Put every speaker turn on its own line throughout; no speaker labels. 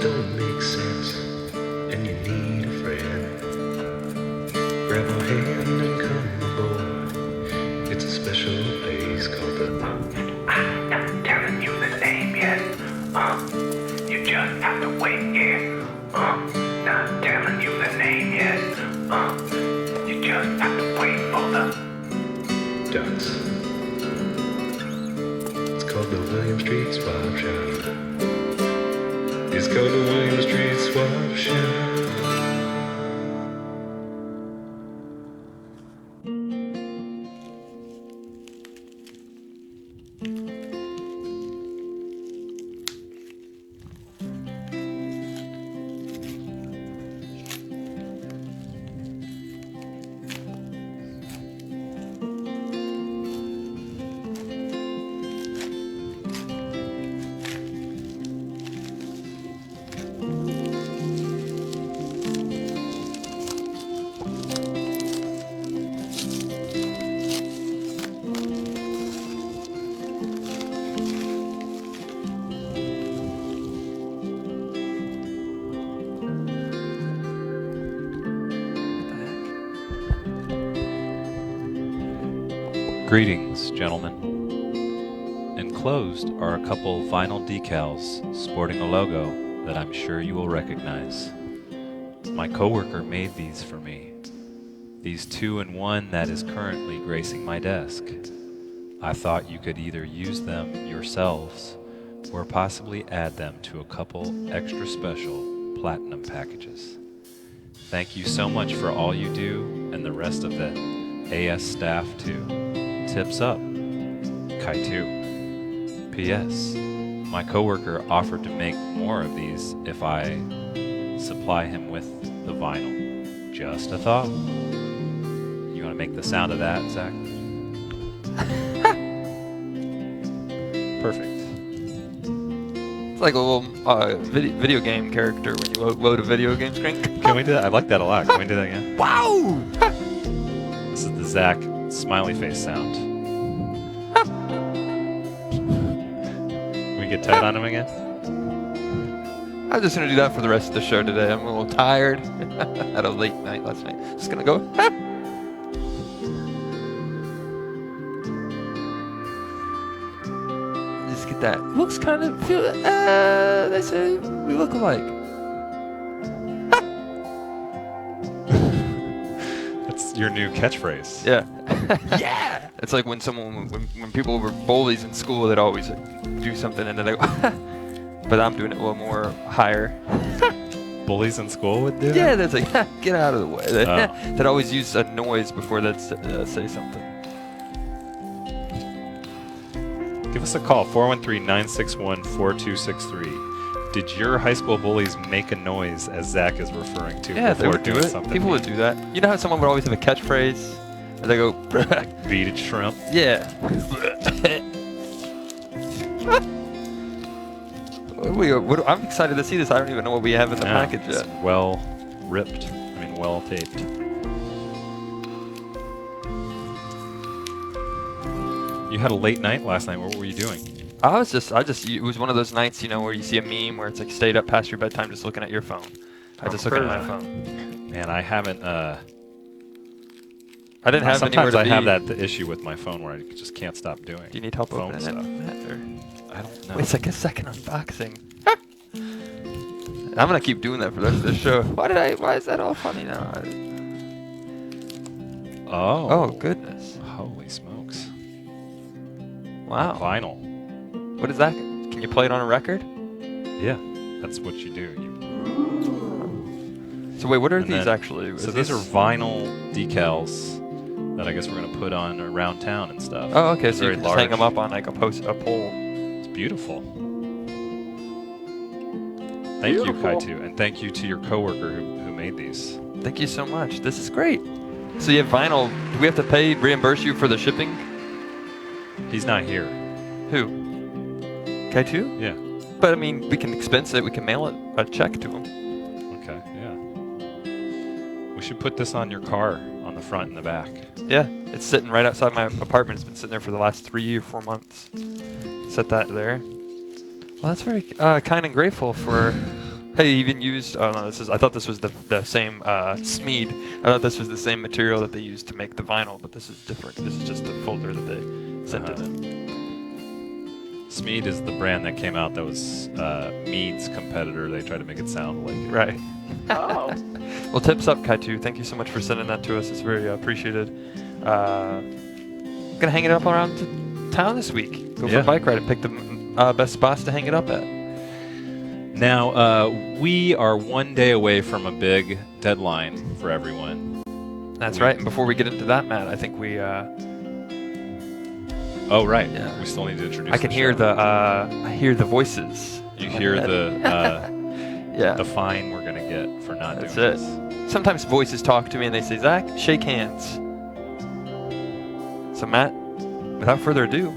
don't make sense and you need a friend, grab my hand and come aboard. It's a special place called the I'm not telling you the name yet. You just have to wait, yeah. Not telling you the name yet. You just have to wait for the ducks. It's called the William Street Swap Shop. It's called the William Street Swap Shop.
Greetings, gentlemen. Enclosed are a couple vinyl decals sporting a logo that I'm sure you will recognize. My coworker made these for me. These 2-in-1 that is currently gracing my desk. I thought you could either use them yourselves or possibly add them to a couple extra special platinum packages. Thank you so much for all you do, and the rest of the AS staff too. Tips up, Kai2. P.S. My coworker offered to make more of these if I supply him with the vinyl. Just a thought. You want to make the sound of that, Zach? Perfect.
It's like a little video game character when you load a video game screen.
Can we do that? I like that a lot. Can we do that again?
Wow!
This is the Zach smiley face sound. Can we get tight on him again?
I'm just gonna do that for the rest of the show today. I'm a little tired. Had a late night last night. Just gonna go. Just get that. Looks kind of feel. They say we look alike.
That's your new catchphrase.
Yeah. Yeah. It's like when people were bullies in school, they'd always do something and then they go. But I'm doing it a little more higher.
Bullies in school would do
Yeah,
that?
that's like, get out of the way. They'd always use a noise before they'd say something.
Give us a call, 413-961-4263. Did your high school bullies make a noise, as Zach is referring to,
Yeah, they
before
would do
doing
it.
something?
People would do that. You know how someone would always have a catchphrase? And they go,
Beaded shrimp?
yeah. I'm excited to see this. I don't even know what we have in the package
it's
yet.
well ripped. Well taped. You had a late night last night. What were you doing?
It was one of those nights, you know, where you see a meme where it's like stayed up past your bedtime just looking at your phone. I just looking at my phone.
Man, I haven't,
I didn't have
sometimes
anywhere to
I
be.
have that issue with my phone where I just can't stop doing.
Do you need help
phone
opening
stuff?
it?
I don't know.
Wait, it's like a second unboxing. I'm gonna keep doing that for the rest of the show. Why is that all funny now? Oh goodness.
Holy smokes.
Wow.
Vinyl.
What is that? Can you play it on a record?
Yeah, that's what you do.
So wait, what are
And
these
then-
actually?
So these are vinyl decals that I guess we're gonna put on around town and stuff.
Oh, okay. So
Very
you can just hang
large.
them up on like a pole.
It's beautiful. Thank you, Kai2, and thank you to your coworker who made these.
Thank you so much. This is great. So you have vinyl. Do we have to reimburse you for the shipping?
He's not here.
Who? K2?
Yeah.
But I mean, we can expense it. We can mail it a check to him.
Okay, yeah. We should put this on your car on the front and the back.
Yeah, it's sitting right outside my apartment. It's been sitting there for the last 3 or 4 months. Set that there. Well, that's very kind and grateful for Hey, even used. Oh no, this is. I thought this was the same Smeed. I thought this was the same material that they used to make the vinyl, but this is different. This is just the folder that they sent it in.
Smeed is the brand that came out that was Mead's competitor. They tried to make it sound like it.
Right.
Oh.
Well, tips up, Kaitu. Thank you so much for sending that to us. It's very appreciated. Gonna hang it up around town this week. Go for a bike ride and pick the best spots to hang it up at.
Now, we are 1 day away from a big deadline for everyone.
That's right. And before we get into that, Matt, I think we.
Oh, right.
Yeah.
We still need to introduce.
I can hear I hear the voices.
You hear the.
Yeah.
The fine we're gonna get for not
That's
doing
it.
this.
Sometimes voices talk to me and they say, Zach, shake hands. So Matt, without further ado,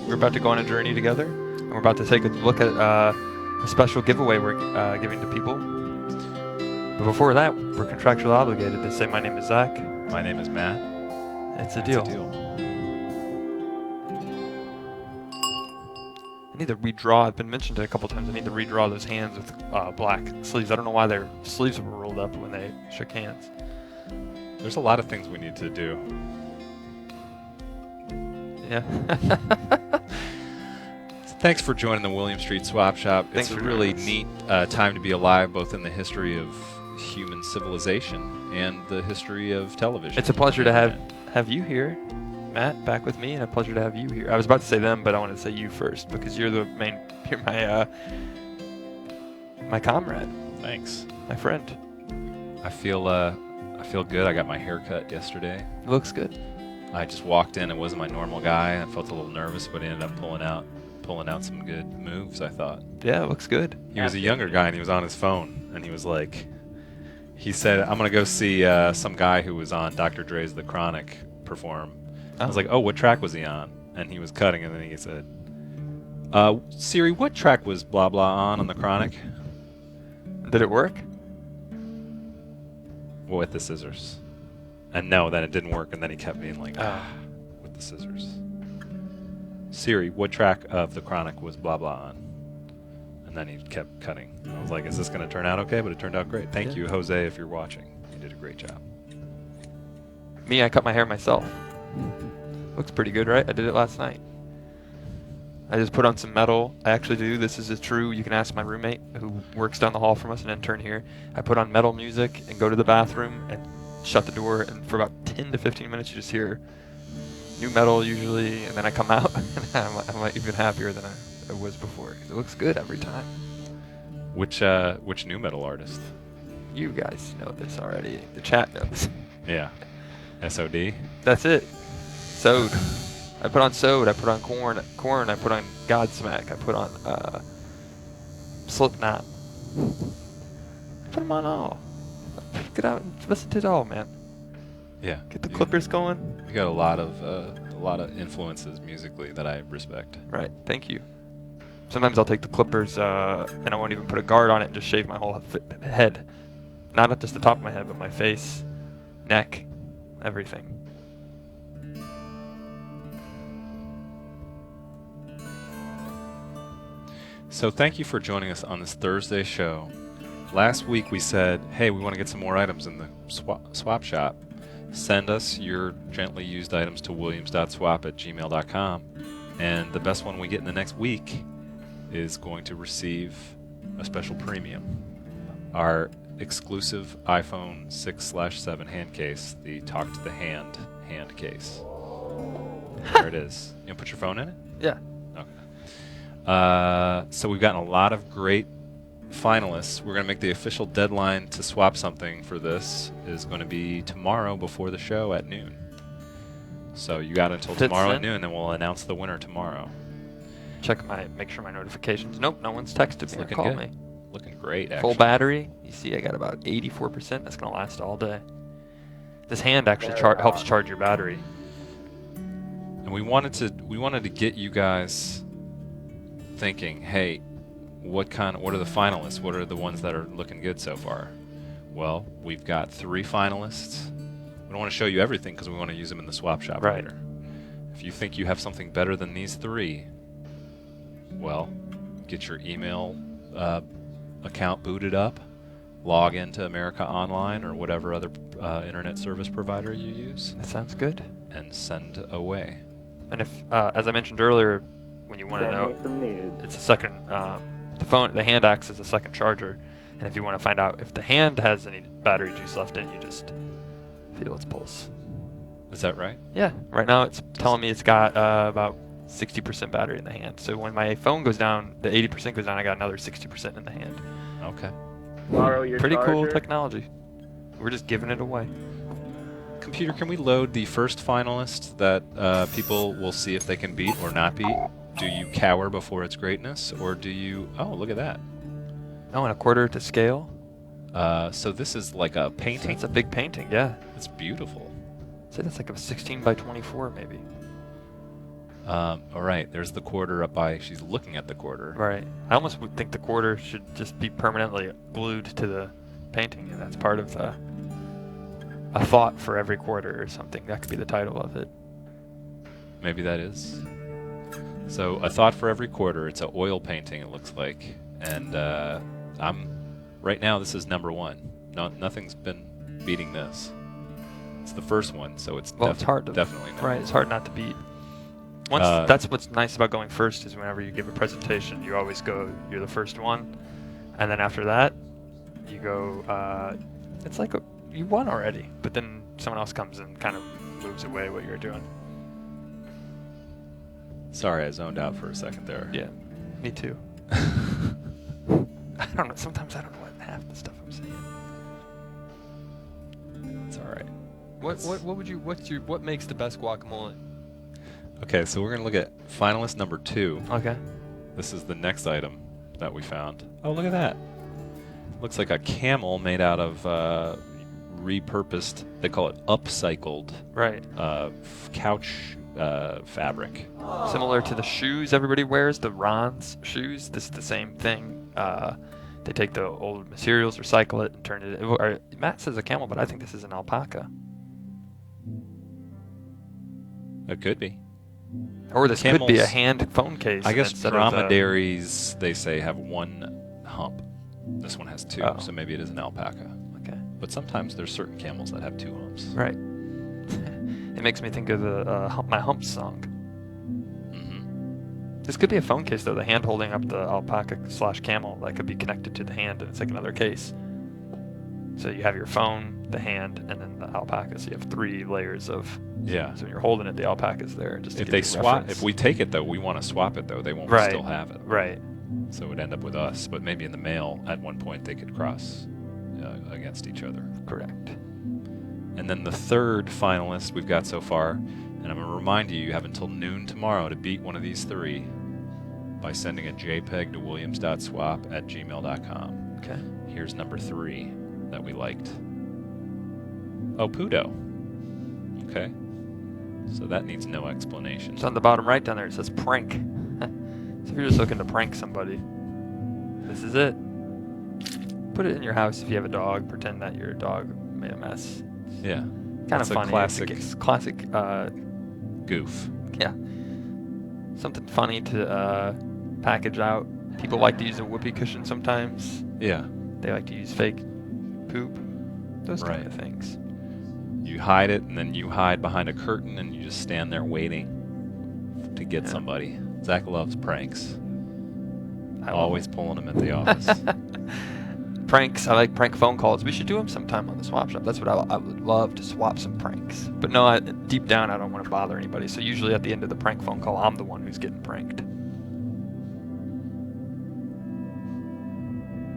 we're about to go on a journey together, and we're about to take a look at a special giveaway we're giving to people. But before that, we're contractually obligated to say my name is Zach.
My name is Matt.
It's a
That's
deal. I need to redraw. I've been mentioned it a couple times. I need to redraw those hands with black sleeves. I don't know why their sleeves were rolled up when they shook hands.
There's a lot of things we need to do.
Yeah.
Thanks for joining the William Street Swap Shop.
Thanks
It's a
for
really
joining
neat time to be alive, both in the history of human civilization and the history of television.
It's a pleasure to have you here, Matt, back with me, and a pleasure to have you here. I was about to say them, but I wanted to say you first because you're my comrade,
Thanks.
my friend.
I feel good. I got my hair cut yesterday.
It looks good.
I just walked in. It wasn't my normal guy. I felt a little nervous, but he ended up pulling out some good moves, I thought.
Yeah, it looks good.
He was a younger guy, and he was on his phone, and he was like, he said, I'm going to go see some guy who was on Dr. Dre's The Chronic perform. I was like, oh, what track was he on? And he was cutting, and then he said, Siri, what track was blah blah on The Chronic?
Did it work?
Well, with the scissors. And no, then it didn't work, and then he kept being like, with the scissors. Siri, what track of The Chronic was blah blah on? And then he kept cutting. I was like, is this going to turn out okay? But it turned out great. Thank you, Jose, if you're watching. You did a great job.
Me, I cut my hair myself. Looks pretty good, right? I did it last night. I just put on some metal. I actually do. This is true. You can ask my roommate who works down the hall from us, an intern here. I put on metal music and go to the bathroom and shut the door. And for about 10 to 15 minutes, you just hear new metal usually. And then I come out and I'm even happier than I was before. 'Cause it looks good every time.
Which new metal artist?
You guys know this already. The chat knows.
Yeah. SOD?
That's it. Sewed. I put on Sewed. I put on Korn. I put on Godsmack. I put on Slipknot. Put them on all. Get out and listen to it all, man.
Yeah.
Get the Clippers going.
You got a lot of influences musically that I respect.
Right. Thank you. Sometimes I'll take the Clippers and I won't even put a guard on it and just shave my whole head. Not just the top of my head, but my face, neck, everything.
So thank you for joining us on this Thursday show. Last week we said, hey, we want to get some more items in the swap shop. Send us your gently used items to williams.swap@gmail.com, and the best one we get in the next week is going to receive a special premium. Our exclusive iPhone 6/7 hand case, the Talk to the Hand case. There it is. You want to put your phone in it?
Yeah.
Okay. So we've gotten a lot of great finalists. We're going to make the official deadline to swap something for this is going to be tomorrow before the show at noon. So you got until tomorrow at noon, then we'll announce the winner tomorrow.
Make sure my notifications. Nope, no one's texted me or called me.
Looking great, actually.
Full battery. You see, I got about 84%. That's gonna last all day. This hand actually helps charge your battery.
And we wanted to get you guys thinking, hey, what are the finalists? What are the ones that are looking good so far? Well, we've got 3 finalists. We don't want to show you everything because we want to use them in the swap shop later. If you think you have something better than these 3, well, get your email account booted up, log into America Online or whatever other internet service provider you use,
That sounds good.
and send away.
And if, as I mentioned earlier, when you want to know, it's a second. The hand acts as a second charger, and if you want to find out if the hand has any battery juice left in, you just feel its pulse.
Is that right?
Yeah. Right now, it's telling me it's got about 60% battery in the hand. So when my phone goes down, the 80% goes down. I got another 60% in the hand.
Okay.
Borrow your
Pretty cool
charger?
technology. We're just giving it away.
Computer, can we load the first finalist that people will see if they can beat or not beat? Do you cower before its greatness, or do you... Oh, look at that.
Oh, and a quarter to scale.
So this is like a painting?
It's a big painting, yeah.
It's beautiful.
I'd say that's like a 16 by 24, maybe.
All right, there's the quarter up by... She's looking at the quarter.
Right. I almost would think the quarter should just be permanently glued to the painting, and that's part of a thought for every quarter or something. That could be the title of it.
Maybe that is. So a thought for every quarter. It's an oil painting, it looks like. And right now, this is number one. Nothing's been beating this. It's the first one, so it's,
Well, it's hard to...
definitely not.
Right, it's hard not to beat. That's what's nice about going first, is whenever you give a presentation, you always go, you're the first one. And then after that, you go, it's like you won already. But then someone else comes and kind of moves away what you're doing.
Sorry, I zoned out for a second there.
Yeah, me too. I don't know. Sometimes I don't know what half the stuff I'm saying.
It's all right.
What makes the best guacamole?
Okay, so we're going to look at finalist number 2.
Okay.
This is the next item that we found. Oh, look at that. Looks like a camel made out of repurposed, they call it upcycled,
Right.
couch fabric.
Similar to the shoes everybody wears, the Ron's shoes. This is the same thing. They take the old materials, recycle it, and turn it. Or Matt says a camel, but I think this is an alpaca.
It could be.
Or this could be a
Camels-
hand phone case.
I guess
instead of the-
dromedaries, they say, have one hump. This one has 2,
Oh.
so maybe it is an alpaca.
Okay.
But sometimes there's certain camels that have 2 humps.
Right. It makes me think of the My Hump song.
Mm-hmm.
This could be a phone case, though. The hand holding up the alpaca/camel that could be connected to the hand, and it's like another case. So you have your phone, the hand, and then the alpaca. So you have 3 layers of.
Yeah.
So when you're holding it, the alpaca's there. Just to
If
give
they
you
swap,
reference.
if we take it though, we want to swap it though. They won't
Right.
still have it.
Right.
So it would end up with us. But maybe in the mail, at one point, they could cross against each other.
Correct.
And then the third finalist we've got so far, and I'm going to remind you, you have until noon tomorrow to beat one of these 3 by sending a JPEG to williams.swap@gmail.com.
Okay.
Here's number 3 that we liked. Oh, Pudo. Okay. So that needs no explanation.
It's on the bottom right down there. It says prank. So if you're just looking to prank somebody, this is it. Put it in your house if you have a dog. Pretend that your dog made a mess.
Yeah.
Kind
That's
of
a
funny.
classic
It's classic.
goof.
Yeah. Something funny to package out. People like to use a whoopee cushion sometimes.
Yeah.
They like to use fake poop. Those kind
Right.
of things.
You hide it, and then you hide behind a curtain, and you just stand there waiting to get
Yeah.
somebody. Zach loves pranks.
I love
Always pulling them at the office.
pranks. I like prank phone calls. We should do them sometime on the swap shop. That's what I would love, to swap some pranks. But no, deep down, I don't want to bother anybody. So usually at the end of the prank phone call, I'm the one who's getting pranked. I'm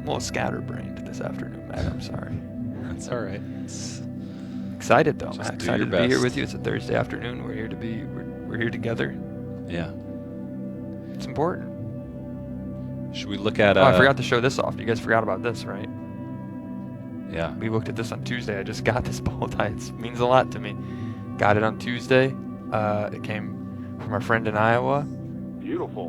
a little scatterbrained this afternoon, Matt. I'm sorry.
That's all right. It's,
Excited though.
Just
I'm
do
excited
your
to be here
best.
with you. It's a Thursday afternoon. We're here together.
yeah.
It's important.
Should we look at?
Oh, I forgot to show this off. You guys forgot about this, right?
Yeah.
We looked at this on Tuesday. I just got this bow tie. It means a lot to me. Got it on Tuesday. It came from our friend in Iowa.
Beautiful.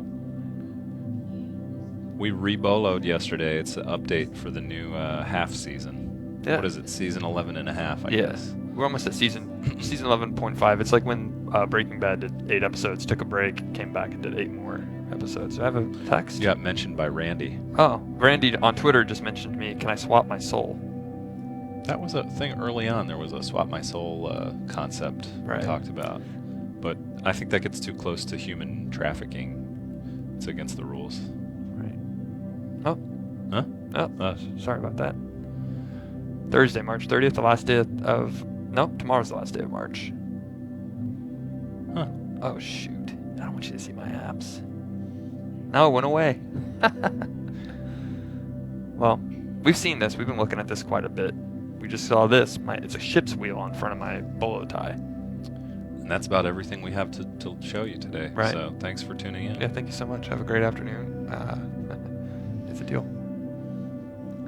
We reboloed yesterday. It's an update for the new half season.
Yeah.
What is it? Season 11 and a half, I
Yeah.
guess.
We're almost at season 11.5. It's like when Breaking Bad did 8 episodes, took a break, came back and did 8 more. episodes. Do I have a text?
You got mentioned by Randy.
Oh, Randy on Twitter just mentioned me. Can I swap my soul?
That was a thing early on. There was a swap my soul concept we talked about. But I think that gets too close to human trafficking. It's against the rules.
Right. Oh.
Huh?
Oh, sorry about that. Thursday, March 30th, the last day of... Nope, tomorrow's the last day of March.
Huh.
Oh, shoot. I don't want you to see my apps. No, it went away. Well, we've seen this. We've been looking at this quite a bit. We just saw this. It's a ship's wheel on front of my bolo tie.
And that's about everything we have to show you today.
Right.
So thanks for tuning in.
Yeah, thank you so much. Have a great afternoon. It's a deal.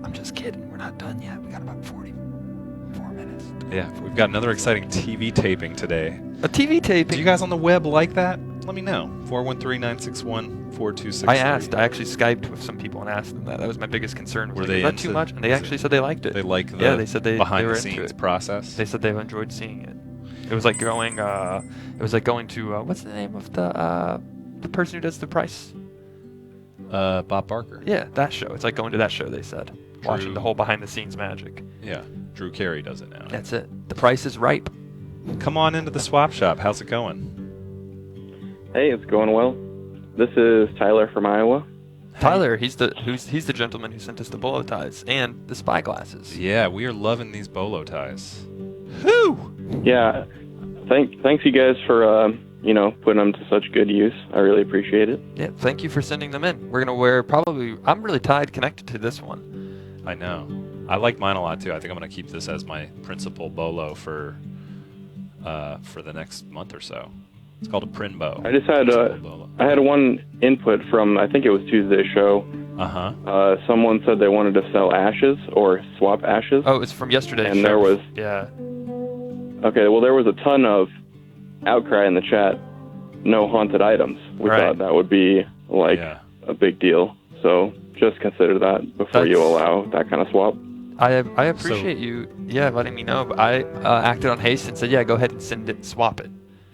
I'm just kidding. We're not done yet. We got about 44 minutes.
Yeah, we've got another exciting TV taping today.
A TV taping?
Do you guys on the web like that? Let me know. 413-961-4263.
I asked. I actually Skyped with some people and asked them that. That was my biggest concern.
Were
Was
they
is that
into
too much? And they actually said they liked it.
They like the
yeah, they said they were
behind the
into
scenes
it.
process?
They said they've enjoyed seeing it. It was like going. It was like going to what's the name of the person who does the price?
Bob Barker.
Yeah, that show. It's like going to that show. They said watching the whole behind the scenes magic.
Yeah, Drew Carey does it now.
That's it. The Price is Ripe.
Come on into the swap shop. How's it going?
Hey, it's going well. This is Tyler from Iowa.
Tyler, he's the gentleman who sent us the bolo ties and the spy glasses.
Yeah, we are loving these bolo ties. Whoo!
Yeah, thanks you guys for putting them to such good use. I really appreciate it.
Yeah, thank you for sending them in. We're gonna wear probably. I'm really connected to this one.
I know. I like mine a lot too. I think I'm gonna keep this as my principal bolo for the next month or so. It's called a Prinbo.
I just had I had one input from, I think it was Tuesday's show. Someone said they wanted to sell ashes or swap ashes.
Oh, it's from yesterday's
and
show.
there was
Yeah.
Okay, well there was a ton of outcry in the chat. No haunted items. We thought that would be like a big deal. So just consider that before you allow that kind of swap.
I appreciate you letting me know, but I acted on haste and said, yeah, go ahead and send it, swap it.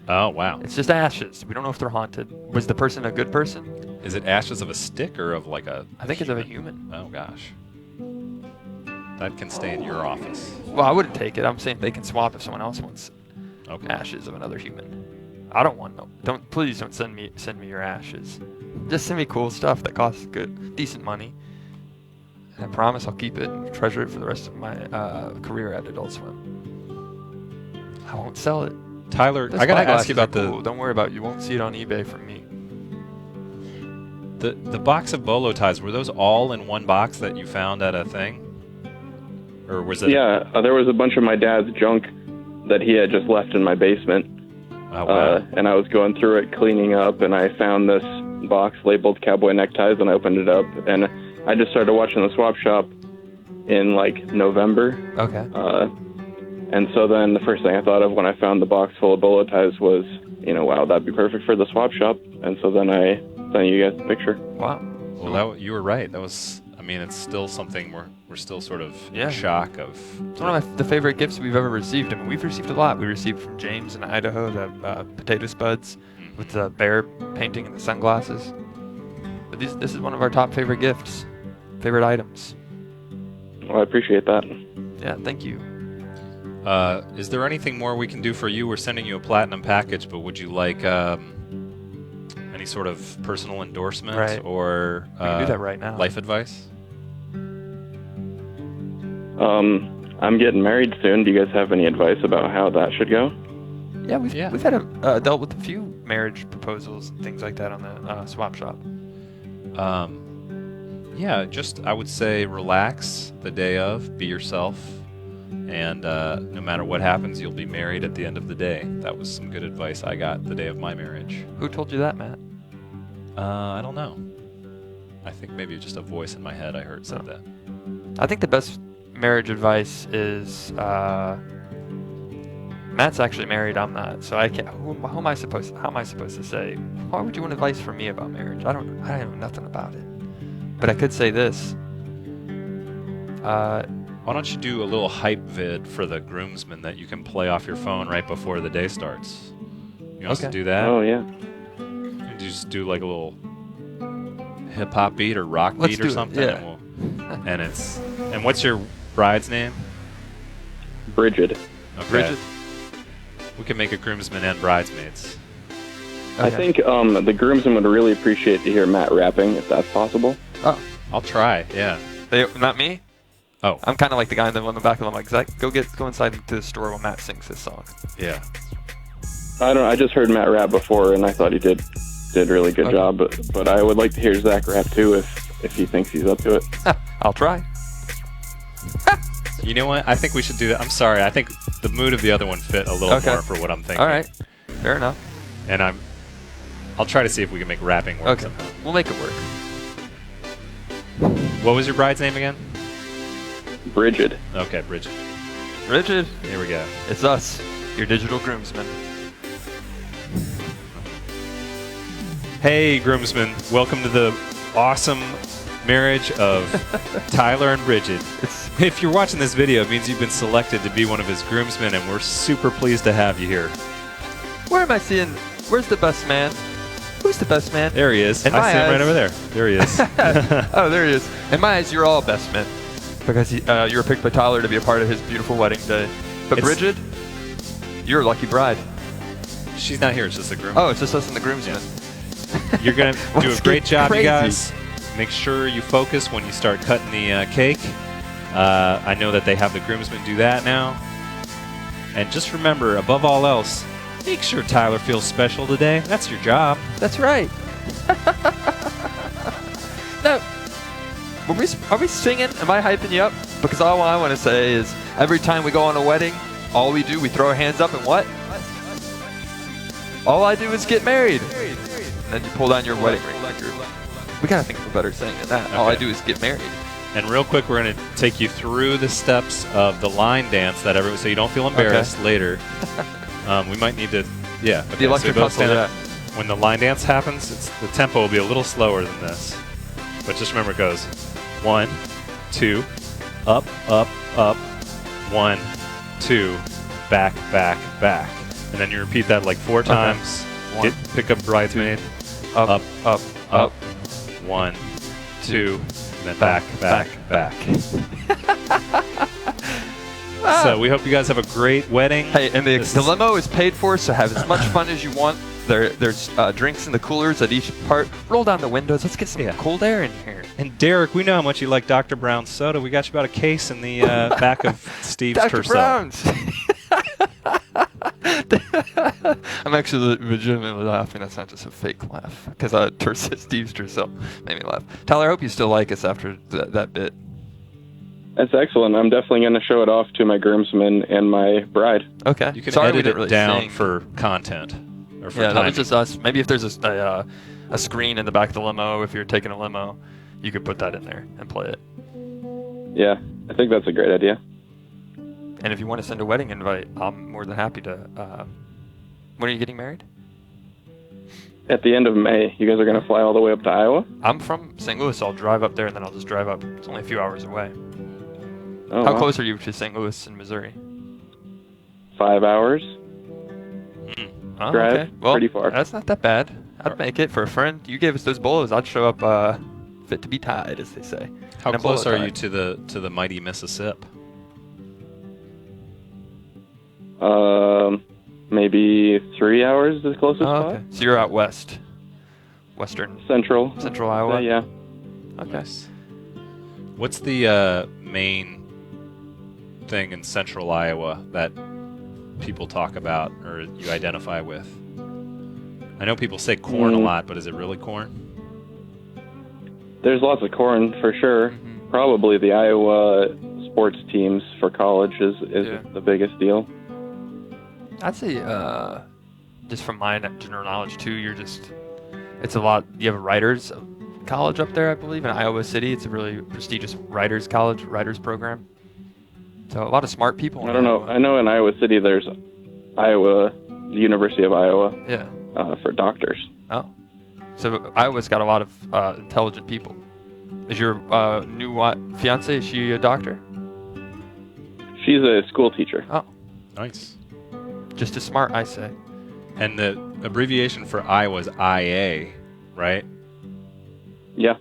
Oh, wow.
It's just ashes. We don't know if they're haunted. Was the person a good person?
Is it ashes of a stick or of like a...
I think it's of a human.
Oh, gosh. That can stay in your office.
Well, I wouldn't take it. I'm saying they can swap if someone else wants ashes of another human. I don't want them. Please don't send me your ashes. Just send me cool stuff that costs decent money. And I promise I'll keep it and treasure it for the rest of my career at Adult Swim. I won't sell it.
Tyler, I gotta ask you about
cool. Don't worry about it. You won't see it on eBay from me.
The box of bolo ties, were those all in one box that you found at a thing? Or was it...
Yeah, there was a bunch of my dad's junk that he had just left in my basement.
Oh, wow.
And I was going through it, cleaning up, and I found this box labeled cowboy neckties, and I opened it up, and I just started watching the swap shop in, like, November.
Okay.
And so then the first thing I thought of when I found the box full of bolo ties was, wow, that'd be perfect for the swap shop. And so then I sent you guys the picture.
Wow.
Well, you were right. That was... I mean, it's still something we're still sort of in shock of.
It's one of the favorite gifts we've ever received. I mean, we've received a lot. We received from James in Idaho the potato spuds with the bear painting and the sunglasses. But this is one of our top favorite gifts, favorite items.
Well, I appreciate that.
Yeah, thank you.
Is there anything more we can do for you? We're sending you a platinum package, but would you like any sort of personal endorsement or
we can do that right now.
Life advice?
I'm getting married soon. Do you guys have any advice about how that should go?
Yeah, we've had dealt with a few marriage proposals and things like that on the swap shop.
Yeah, just I would say relax the day of, be yourself, and no matter what happens, you'll be married at the end of the day. That was some good advice I got the day of my marriage.
Who told you that, Matt?
I don't know. I think maybe just a voice in my head I heard said that.
I think the best marriage advice is Matt's actually married. I'm not, so I can't. How am I supposed to say? Why would you want advice from me about marriage? I know nothing about it. But I could say this.
Why don't you do a little hype vid for the groomsmen that you can play off your phone right before the day starts? You want us to do that?
Oh, yeah.
You just do like a little hip hop beat or rock
Let's
beat or
do it,
something,
yeah.
and what's your bride's name?
Bridget.
Okay.
Bridget.
We can make a groomsman and bridesmaids.
I think the groomsmen would really appreciate to hear Matt rapping, if that's possible.
Oh,
I'll try. Yeah.
not me.
Oh.
I'm kind of like the guy in the back of the mic. Like, go inside to the store while Matt sings this song.
Yeah.
I just heard Matt rap before, and I thought he did a really good job. But I would like to hear Zach rap too, if he thinks he's up to it.
I'll try.
You know what? I think we should do that. I'm sorry. I think the mood of the other one fit a little more for what I'm thinking.
All right. Fair enough.
And I'll try to see if we can make rapping work somehow.
We'll make it work.
What was your bride's name again?
Bridget.
Okay, Bridget.
Bridget.
Here we go.
It's us, your digital groomsmen.
Hey, groomsmen. Welcome to the awesome marriage of Tyler and Bridget. If you're watching this video, it means you've been selected to be one of his groomsmen, and we're super pleased to have you here.
Where am I seeing? Where's the best man? Who's the best man?
There he is.
In
I
my
see him right
eyes-
over there. There he is.
Oh, there he is. In my eyes, you're all best men. Because you were picked by Tyler to be a part of his beautiful wedding day. But Bridget, you're a lucky bride.
She's not here. It's just the groom.
Oh, it's just us and the groomsmen.
You're going to do a
Let's
great
get
job,
crazy.
you guys. Make sure you focus when you start cutting the cake. I know that they have the groomsmen do that now. And just remember, above all else, make sure Tyler feels special today. That's your job.
That's right. No. Are we singing? Am I hyping you up? Because all I want to say is every time we go on a wedding, all we do, we throw our hands up and what? All I do is get married. And then you pull down your wedding ring. We got to think of a better saying than that. All I do is get married.
And real quick, we're going to take you through the steps of the line dance so you don't feel embarrassed later. We might need to,
The electric
both
hustle,
stand up. When the line dance happens, the tempo will be a little slower than this. But just remember, it goes 1, 2, up, up, up, 1, 2, back, back, back. And then you repeat that like 4 times. Pick up bridesmaid. Up, up, up. 1, 2, and then back, back, back. So we hope you guys have a great wedding.
Hey, and the limo is paid for, so have as much fun as you want. There's drinks in the coolers at each part. Roll down the windows. Let's get some cold air in here.
And Derek, we know how much you like Dr. Brown's soda. We got you about a case in the back of Steve's
Dr.
Tercel.
Brown's. I'm actually legitimately laughing. That's not just a fake laugh. Because Steve's Tercel made me laugh. Tyler, I hope you still like us after that bit.
That's excellent. I'm definitely going to show it off to my groomsmen and my bride.
Okay.
You can
Sorry, we
edit
didn't
it
really
down
sing.
for content. Or for
Yeah, that was
timing.
just us. Maybe if there's a screen in the back of the limo, if you're taking a limo, you could put that in there and play it.
Yeah, I think that's a great idea.
And if you want to send a wedding invite, I'm more than happy to. When are you getting married?
At the end of May, you guys are going to fly all the way up to Iowa?
I'm from St. Louis. I'll drive up there and then I'll just drive up. It's only a few hours away.
Oh,
How
wow.
close are you to St. Louis in Missouri?
5 hours.
Oh,
Drive,
okay. Well,
pretty far.
That's not that bad. I'd make it for a friend. You gave us those bolos. I'd show up fit to be tied, as they say.
How
And a
close
bolo
are
tie.
you to the mighty Mississippi?
Maybe 3 hours is the closest
Oh,
spot.
okay. So you're out west. Western.
Central.
Central Iowa?
Yeah.
Okay.
What's the main thing in central Iowa that people talk about or you identify with? I know people say corn a lot, but is it really corn?
There's lots of corn for sure. Probably the Iowa sports teams for college is the biggest deal.
I'd say, just from my general knowledge too, it's a lot. You have a writers college up there, I believe, in Iowa City. It's a really prestigious writers college, writers program. So a lot of smart people.
I don't know. I know in Iowa City there's the University of Iowa.
Yeah.
For doctors.
Oh. So Iowa's got a lot of intelligent people. Is your new fiance, is she a doctor?
She's a school teacher.
Oh.
Nice.
Just as smart, I say.
And the abbreviation for Iowa is IA, right?
Yeah.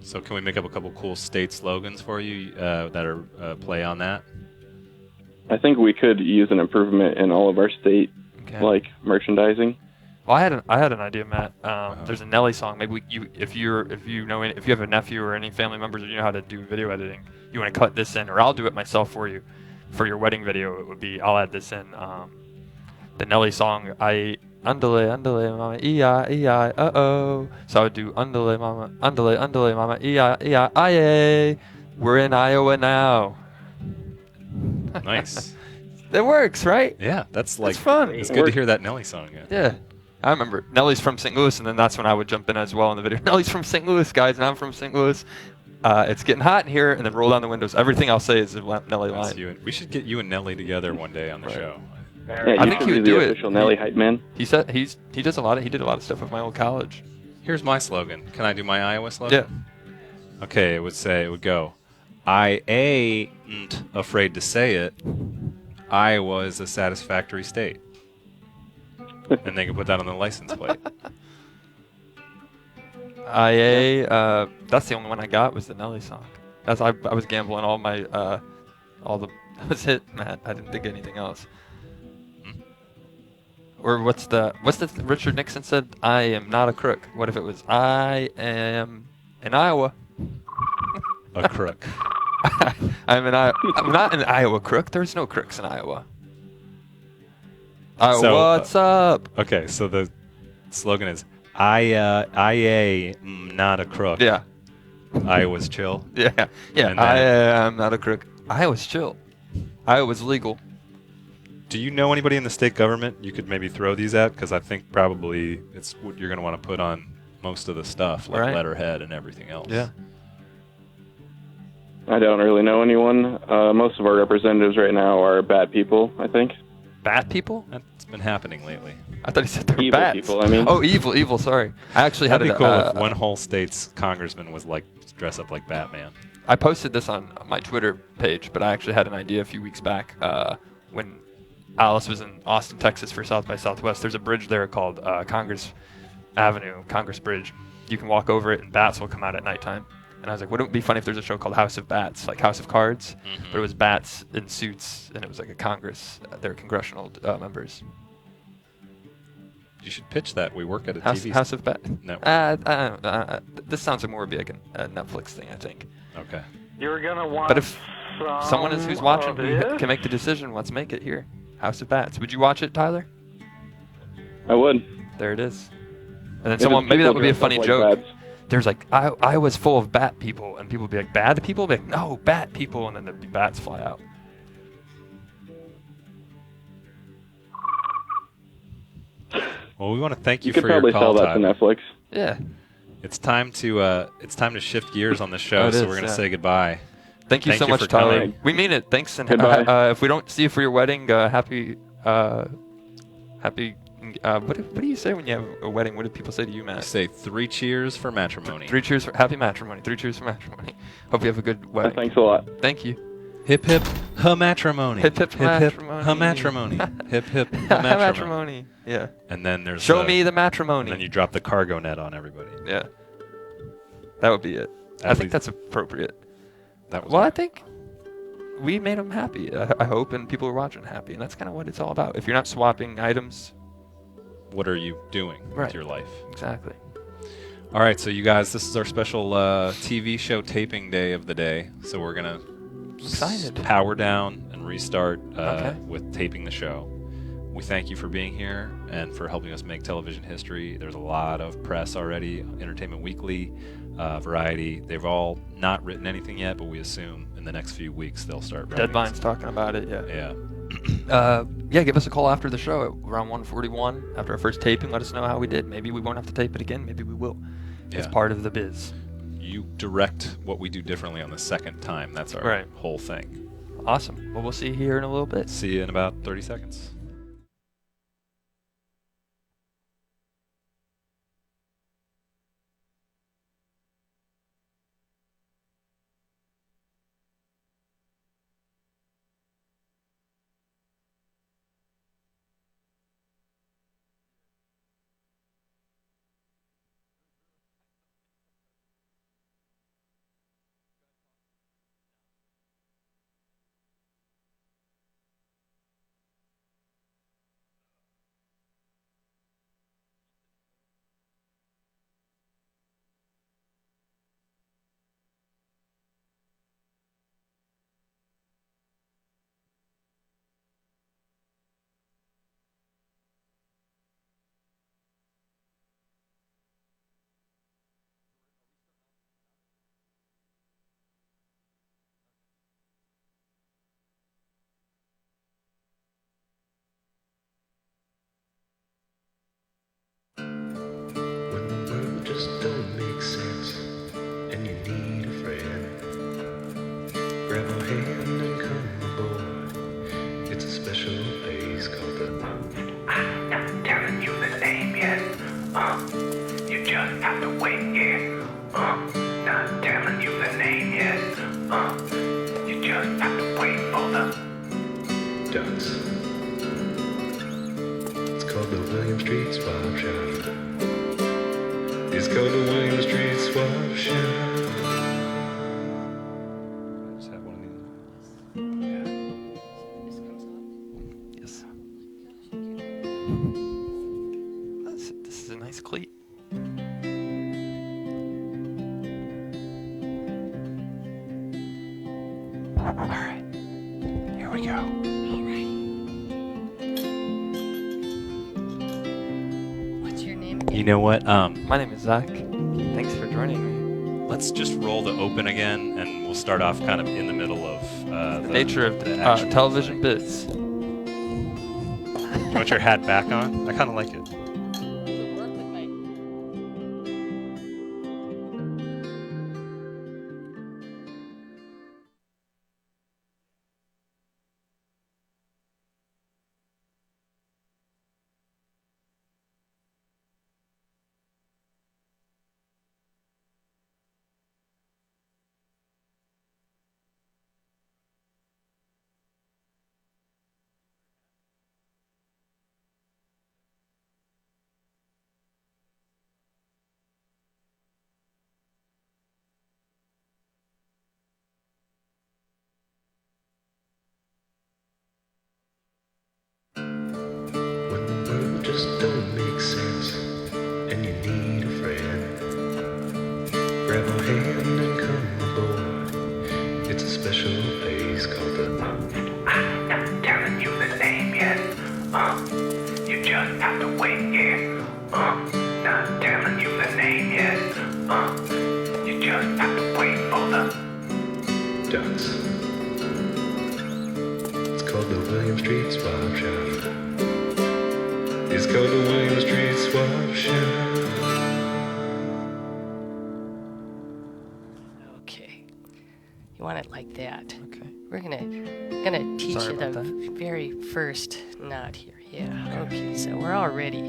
So can we make up a couple cool state slogans for you that are play on that?
I think we could use an improvement in all of our state,
Okay.
merchandising.
Well, I had an idea, Matt. There's a Nelly song. Maybe if you have a nephew or any family members or you know how to do video editing, you want to cut this in, or I'll do it myself for you. For your wedding video, it would be I'll add this in. The Nelly song, Andale, andale, mama, E-I, uh-oh. So I would do andale, mama, andale, mama, E-I, aye. We're in Iowa now.
Nice.
It works, right?
Yeah, that's
fun.
It's good to hear that Nelly song again.
Yeah. I remember Nelly's from St. Louis, and then that's when I would jump in as well in the video. Nelly's from St. Louis, guys, and I'm from St. Louis. It's getting hot in here, and then roll down the windows. Everything I'll say is a Nelly line.
We should get you and Nelly together one day on the show.
Yeah,
I think he would do it.
Official Nelly hype man.
He said he did a lot of stuff with my old college.
Here's my slogan. Can I do my Iowa slogan?
Yeah.
Okay, it would go, I ain't afraid to say it. Iowa is a satisfactory state. And they can put that on the license plate.
That's the only one I got was the Nelly song. I was gambling all my that was it, Matt. I didn't think of anything else. Or what's the Richard Nixon said? I am not a crook. What if it was I am in Iowa?
A crook.
I'm not an Iowa crook. There's no crooks in Iowa. What's up?
Okay, so the slogan is I am not a crook.
Yeah.
Iowa's chill.
Yeah.
And
I
then-
am not a crook. Iowa's chill. Iowa's legal.
Do you know anybody in the state government you could maybe throw these at? Because I think probably it's what you're going to want to put on most of the stuff, like
Right.
letterhead and everything else.
Yeah.
I don't really know anyone. Most of our representatives right now are bad people, I think.
Bat people?
That's been happening lately.
I thought he said they were
Evil
bats.
people, I mean.
Oh, evil. Sorry. I actually had
That'd be cool
a,
if one whole state's congressman was like dress up like Batman.
I posted this on my Twitter page, but I actually had an idea a few weeks back when Alice was in Austin, Texas for South by Southwest. There's a bridge there called Congress Avenue, Congress Bridge. You can walk over it and bats will come out at nighttime. And I was like, wouldn't it be funny if there's a show called House of Bats, like House of Cards, but it was bats in suits, and it was like a Congress. They're congressional members.
You should pitch that. We work at a TV
House of Bats.
network.
This sounds like more would be like a Netflix thing, I think.
Okay.
You're gonna want.
But if someone who's watching can make the decision, let's make it here. House of Bats. Would you watch it, Tyler?
I would.
There it is. And then
If
someone,
it's
maybe that
people
would be a
dressed up
funny
like
joke.
bats.
There's like, I was full of bat people, and people would be like, bad people? Be like, no, bat people, and then there'd be bats fly out.
Well, we want to thank you,
You could
for your
probably
call,
sell that to
Tyler.
Netflix.
Yeah.
It's time to shift gears on the show,
Oh, it
so
is,
we're gonna
yeah.
say goodbye.
Thank you
Thank
so
you
much,
for
Tyler.
coming.
We mean it. Thanks, and
Goodbye.
if we don't see you for your wedding, happy. What do you say when you have a wedding? What do people say to you,
We
Matt?
say 3 cheers for matrimony.
3 cheers for happy matrimony. 3 cheers for matrimony. Hope you have a good wedding.
Thanks a lot.
Thank you.
Hip hip ha matrimony.
Hip hip
ha
matrimony.
matrimony. Hip hip ha matrimony.
Matrimony. Yeah.
And then there's
Show me the matrimony.
And then you drop the cargo net on everybody.
Yeah. That would be it. I
At
think
least-
that's appropriate.
That was
Well, I think we made them happy. I hope, and people are watching happy, and that's kind of what it's all about. If you're not swapping items,
what are you doing
Right.
with your life?
exactly.
All right, so you guys, this is our special TV show taping day of the day. So we're gonna
Excited.
power down and restart
Okay.
with taping the show. We thank you for being here and for helping us make television history. There's a lot of press already, Entertainment Weekly, Variety. They've all not written anything yet, but we assume in the next few weeks they'll start writing.
Deadline's talking about it. Yeah.
Yeah.
Yeah. Give us a call after the show at around 1:41 after our first taping. Let us know how we did. Maybe we won't have to tape it again. Maybe we will. It's
Yeah.
part of the biz.
You direct what we do differently on the second time. That's our
Right.
whole thing.
Awesome. Well, we'll see you here in a little bit.
See you in about 30 seconds.
just don't make sense and you need a friend, grab a hand and come aboard. It's a special place called the I'm not telling you the name yet. You just have to wait, yeah. Not telling you the name yet. You just have to wait for the ducks. It's called the William Street Swap Shop. It's called the William Street Swap Shop.
Is that one of these?
Yes. This is a nice cleat. All right. Here we go.
All right. What's your name again?
You know what?
My name is Zach. Thanks for joining me.
Let's just roll the open again, and we'll start off kind of in the middle of
The nature of
the action.
television bits.
You want your hat back on? I kind of like it.
Good work with my...
When the world just don't make sense and you need a friend, grab a hand and come aboard. It's a special place called the I'm not telling you the name yet. You just have to wait, yeah. Not telling you the name yet. You just have to wait for the ducks. It's called the William Street Swap Shop. It's called the William Street Swap Shop.
Okay. You want it like that.
Okay.
We're gonna teach
Sorry
you the
about
very first knot here. Yeah. Okay. So we're all ready.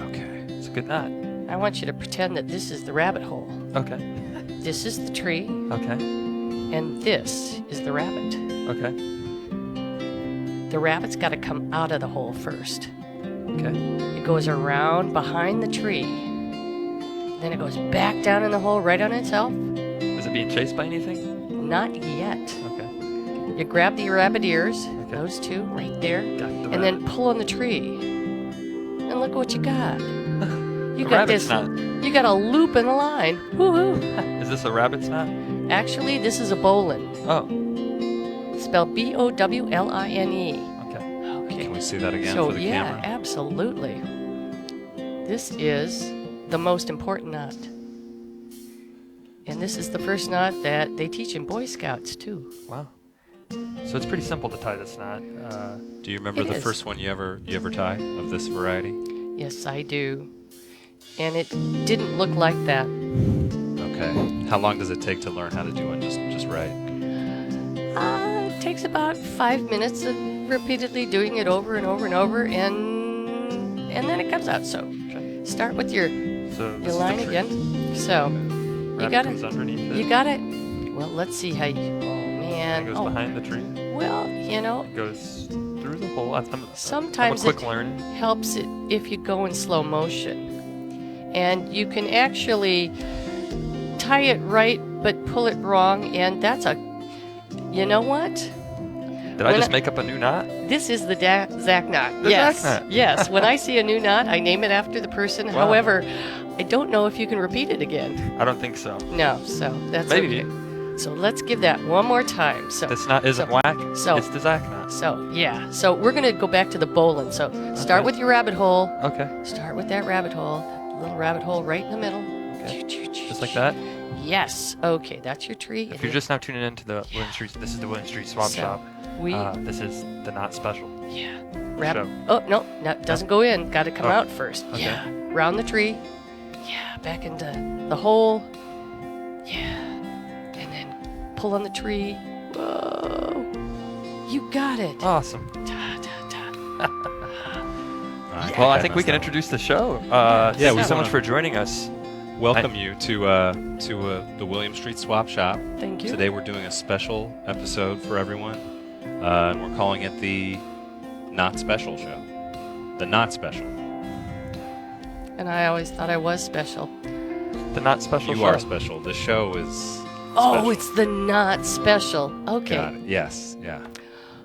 Okay.
It's a good knot.
I want you to pretend that this is the rabbit hole.
Okay.
This is the tree,
Okay.
and this is the rabbit.
Okay.
The rabbit's got to come out of the hole first.
Okay.
It goes around behind the tree. Then it goes back down in the hole right on itself.
Is it being chased by anything?
Not yet.
Okay.
You grab the rabbit ears,
Okay.
those two right there,
Got the
and then pull on the tree. And look what you got. You
A
got
rabbit's
this.
knot.
You got a loop in the line. Woohoo!
Is this a rabbit's knot?
Actually, this is a bowline.
Oh.
Spelled Bowline.
Okay.
Okay.
Can we see that again
So
for the
yeah,
camera?
absolutely. This is the most important knot. And this is the first knot that they teach in Boy Scouts too.
Wow. So it's pretty simple to tie this knot.
Do you remember
It
the
is.
first one you ever tie of this variety?
Yes, I do. And it didn't look like that.
Okay. How long does it take to learn how to do one just right?
It takes about 5 minutes of repeatedly doing it over and over and over, and then it comes out. So
Okay.
start with your
So this is
line
the tree.
again. So you
Rabbit
got
comes
it.
underneath it.
You got it. Well, let's see how you. Oh man.
It goes
Oh,
behind the tree.
well, you know,
It goes through the hole. I'm
sometimes
a quick
it
learner.
helps it if you go in slow motion, and you can actually tie it right but pull it wrong, and that's a. You know what?
Did I
when
just
I-
make up a new knot?
This is the Zach knot.
The
yes,
Zach knot.
yes. When I see a new knot, I name it after the person.
Wow.
However, I don't know if you can repeat it again.
I don't think so.
No, so that's
Maybe.
okay. So let's give that one more time. So,
This knot isn't
so-
whack.
so-
It's the Zach knot.
so yeah. So we're gonna go back to the bowline. So start
Okay.
with your rabbit hole.
Okay.
Start with that rabbit hole. Little rabbit hole right in the middle.
Okay. Just like that.
Yes. Okay, that's your tree.
If you're just now tuning into the William Street, this is the William Street Swap
So,
Shop.
we
This is the knot special.
rabbit.
show.
Oh no, doesn't go in. Got to come
Oh,
out first.
okay.
Yeah. Round the tree. Yeah, back into the hole. Yeah. And then pull on the tree. Whoa. You got it.
Awesome.
Ta, ta, ta.
Well, I think we can introduce the show. Thank you so much for joining us.
Welcome you to the William Street Swap Shop.
Thank you.
Today we're doing a special episode for everyone, and we're calling it the Not Special Show. The Not Special.
And I always thought I was special.
The Not Special Show.
You are special. The show is
Oh,
special.
it's the not special. Okay.
Got it. Yes. Yeah.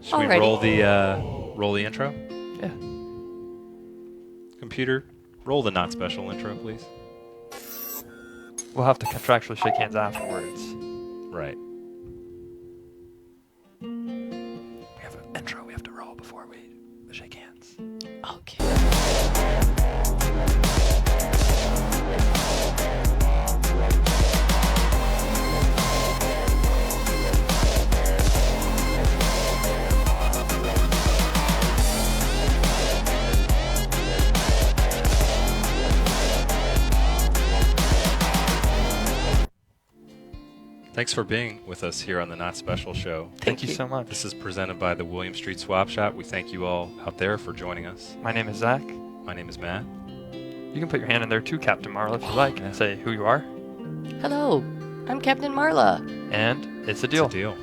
Should we
Alrighty.
roll the intro?
Yeah.
Computer, roll the Not Special intro, please.
We'll have to contractually shake hands afterwards.
Right.
We have an intro we have to roll before we shake hands.
Okay.
Thanks for being with us here on the Not Special Show.
Thank you so much.
This is presented by the William Street Swap Shop. We thank you all out there for joining us.
My name is Zach.
My name is Matt.
You can put your hand in there too, Captain Marla, if you like, and say who you are.
Hello, I'm Captain Marla.
And it's a deal.
It's a deal.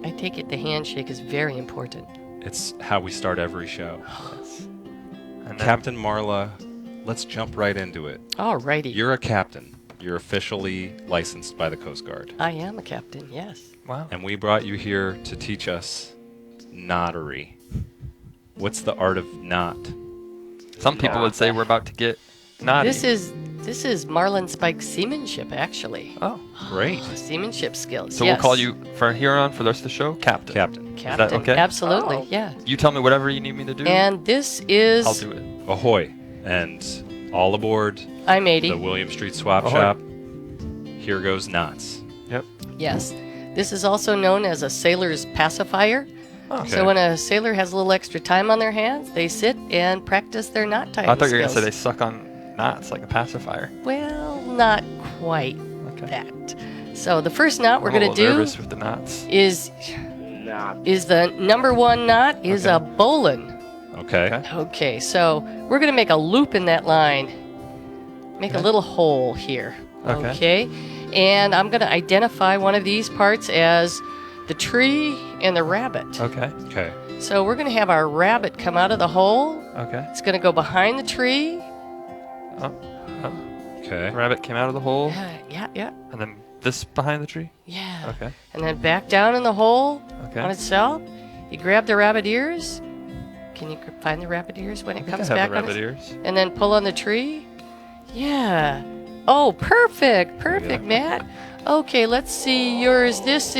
I take it the handshake is very important.
It's how we start every show.
Yes. And then,
Captain Marla, let's jump right into it.
Alrighty.
You're a captain. You're officially licensed by the Coast Guard.
I am a captain, yes.
wow.
And we brought you here to teach us knottery. What's the art of knot?
Some people would say we're about to get naughty.
This is Marlin Spike seamanship, actually.
Oh.
Great.
Seamanship skills.
So
yes.
we'll call you, from here on, for the rest of the show, Captain.
Captain.
Captain.
okay?
Absolutely, yeah.
You tell me whatever you need me to do,
And this is
I'll do it.
Ahoy. And all aboard
I'm 80.
the William Street Swap
Ahoy.
Shop. Here goes knots.
Yep.
Yes. This is also known as a sailor's pacifier.
Oh.
Okay.
So when a sailor has a little extra time on their hands, they sit and practice their knot tying
I thought you were going to say
skills.
they suck on knots like a pacifier.
Well, not quite
Okay.
that. So the first knot we're
I'm a
going to
little
do
nervous with the knots.
is the number one knot is
Okay.
a bowline.
Okay.
Okay.
Okay, so we're going to make a loop in that line. Make a
Okay.
little hole here.
Okay.
And I'm going to identify one of these parts as the tree and the rabbit.
Okay.
Okay.
So we're going to have our rabbit come out of the hole.
Okay.
It's going to go behind the tree.
Oh. Oh.
Okay.
Rabbit came out of the hole,
Yeah.
and then this behind the tree.
Yeah.
Okay.
And then back down in the hole
Okay.
on itself. You grab the rabbit ears. Can you find the rabbit ears when it
I think
comes
I
back
have
on
the
its-
rabbit ears.
And then pull on the tree. Yeah. Oh, perfect. Perfect, Matt. Okay, let's see yours. This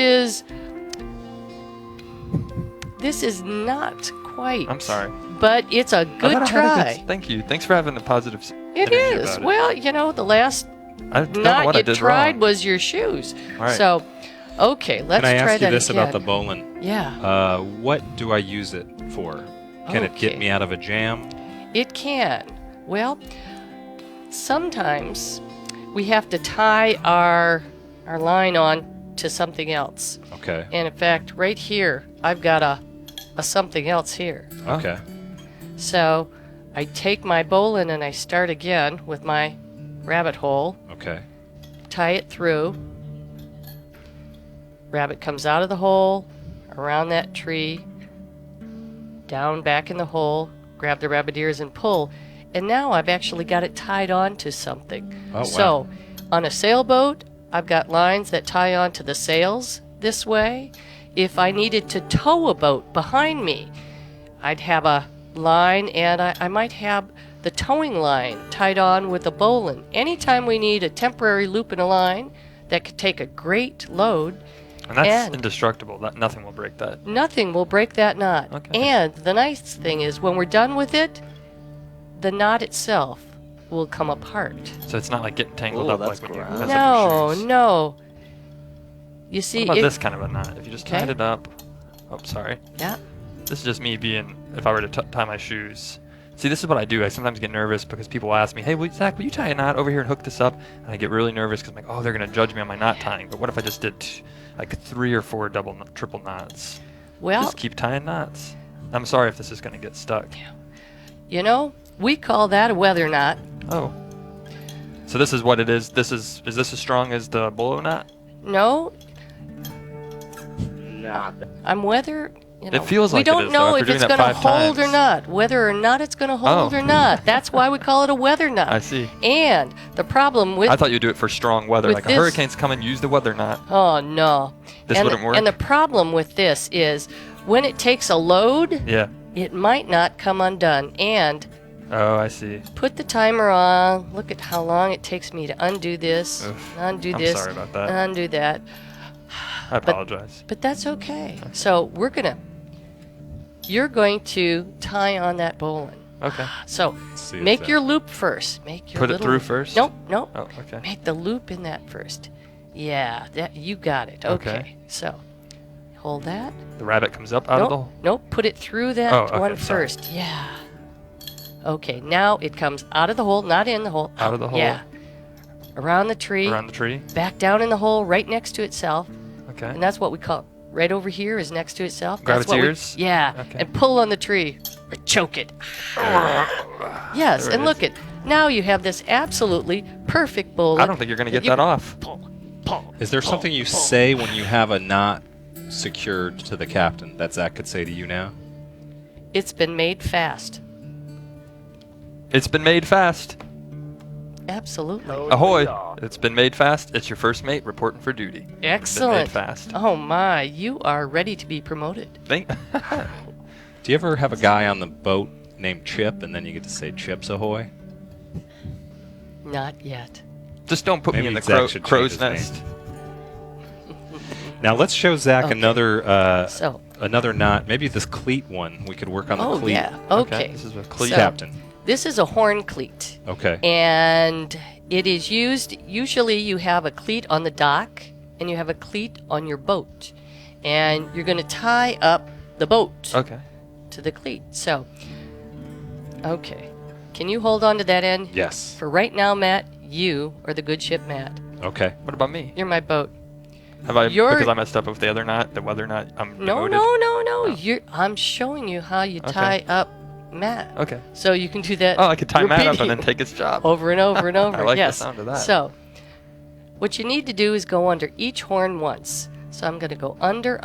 is not quite.
I'm sorry.
But it's a
I
good
thought I had a
try.
Thank you. Thanks for having the positive
It
energy
is.
about it.
Well, you know, the last
I don't know
knot
what I
you
did
tried
wrong.
was your shoes.
All right.
So, okay, let's
Can I
try
ask you
that
this
again.
about the bowline?
Yeah,
What do I use it for? Can it get
Okay.
me out of a jam?
it can. Well, sometimes we have to tie our line on to something else.
Okay.
And in fact, right here, I've got a something else here.
Oh.
Okay.
So I take my bowline and I start again with my rabbit hole,
Okay.
tie it through. Rabbit comes out of the hole, around that tree, down back in the hole, grab the rabbit ears and pull. And now I've actually got it tied on to something.
Oh, wow.
So on a sailboat, I've got lines that tie onto the sails this way. If I needed to tow a boat behind me, I'd have a line and I might have the towing line tied on with a bowline. Anytime we need a temporary loop in a line that could take a great load,
And that's
and-
indestructible. Nothing will break that.
nothing will break that knot.
Okay.
And the nice thing is when we're done with it, the knot itself will come apart.
So it's not like getting tangled
Ooh,
up
that's
like when you
gross.
mess
No,
up your shoes.
no. You see,
What about
it-
this kind of a knot? If you just
Okay.
tied it up. Oh, sorry.
Yeah.
This is just me being, if I were to tie my shoes. See, this is what I do. I sometimes get nervous because people ask me, hey, Zach, will you tie a knot over here and hook this up? And I get really nervous because I'm like, oh, they're going to judge me on my knot tying. But what if I just did like 3 or 4 triple knots?
Well,
just keep tying knots. I'm sorry if this is going to get stuck.
You know, we call that a weather knot.
Oh. So this is what it is. Is this as strong as the bolo knot?
No. I'm weather. You know,
it feels like
we don't
it is,
know
though,
if
after
it's
doing
going
that
to
5
hold or
times.
not, whether or not it's going to hold or not. That's why we call it a weather knot.
I see.
And the problem with
I thought you'd do it for strong weather,
with
like a
this-
hurricane's coming, use the weather knot.
oh no,
This wouldn't work.
And the problem with this is when it takes a load,
Yeah.
it might not come undone. And
Oh, I see.
put the timer on. Look at how long it takes me to undo this,
Oof.
undo
I'm
this,
sorry about that.
undo that.
I apologize.
But that's okay. So you're going to tie on that bowline.
Okay.
So
See if
make
that-
your loop first. Make your
Put it
little-
through first?
Nope.
Oh, okay.
Make the loop in that first. Yeah, that you got it. Okay. So hold that.
The rabbit comes up out of the
Nope.
hole.
Nope. Put it through that
Oh, okay,
one
sorry.
first. Yeah. Okay. Now it comes out of the hole, not in the hole.
Out of the hole.
Yeah. Around the tree.
Around the tree.
Back down in the hole, right next to itself,
Okay.
and that's what we call. Right over here is next to itself. That's
Grab its
what
ears?
Yeah.
Okay.
And pull on the tree or choke it. Yes.
There it
And look
is.
at now you have this absolutely perfect bowl.
I don't think you're going to get that off.
Pull, pull.
Is there something you say when you have a knot secured to the captain that Zach could say to you now?
It's been made fast.
It's been made fast.
Absolutely.
Ahoy! It's been made fast. It's your first mate reporting for duty. Been
Excellent.
made fast.
Oh my, you are ready to be promoted.
Think.
Do you ever have a guy on the boat named Chip and then you get to say Chips ahoy?
Not yet.
Just don't put me
Maybe
in the
Zach should
crow's
change his
nest.
Now let's show Zach
Okay.
another
So,
another knot. Maybe this cleat one. We could work on the
oh
cleat.
yeah. Okay.
This is a cleat.
So-
Captain.
This is a horn cleat.
Okay.
And it is used, usually you have a cleat on the dock and you have a cleat on your boat. And you're going to tie up the boat
Okay.
to the cleat. So, okay. Can you hold on to that end?
Yes.
For right now, Matt, you are the good ship Matt.
Okay.
What about me?
You're my boat.
Have I,
You're-
because I messed up with the other knot, the weather knot, I'm
No,
demoted?
no. I'm showing you how you
Okay.
tie up Matt.
Okay.
So you can do that.
Oh, I could tie Matt up and
repeating
then take his job.
over and over and over.
I like the
yes.
sound of that.
So, what you need to do is go under each horn once. So I'm going to go under.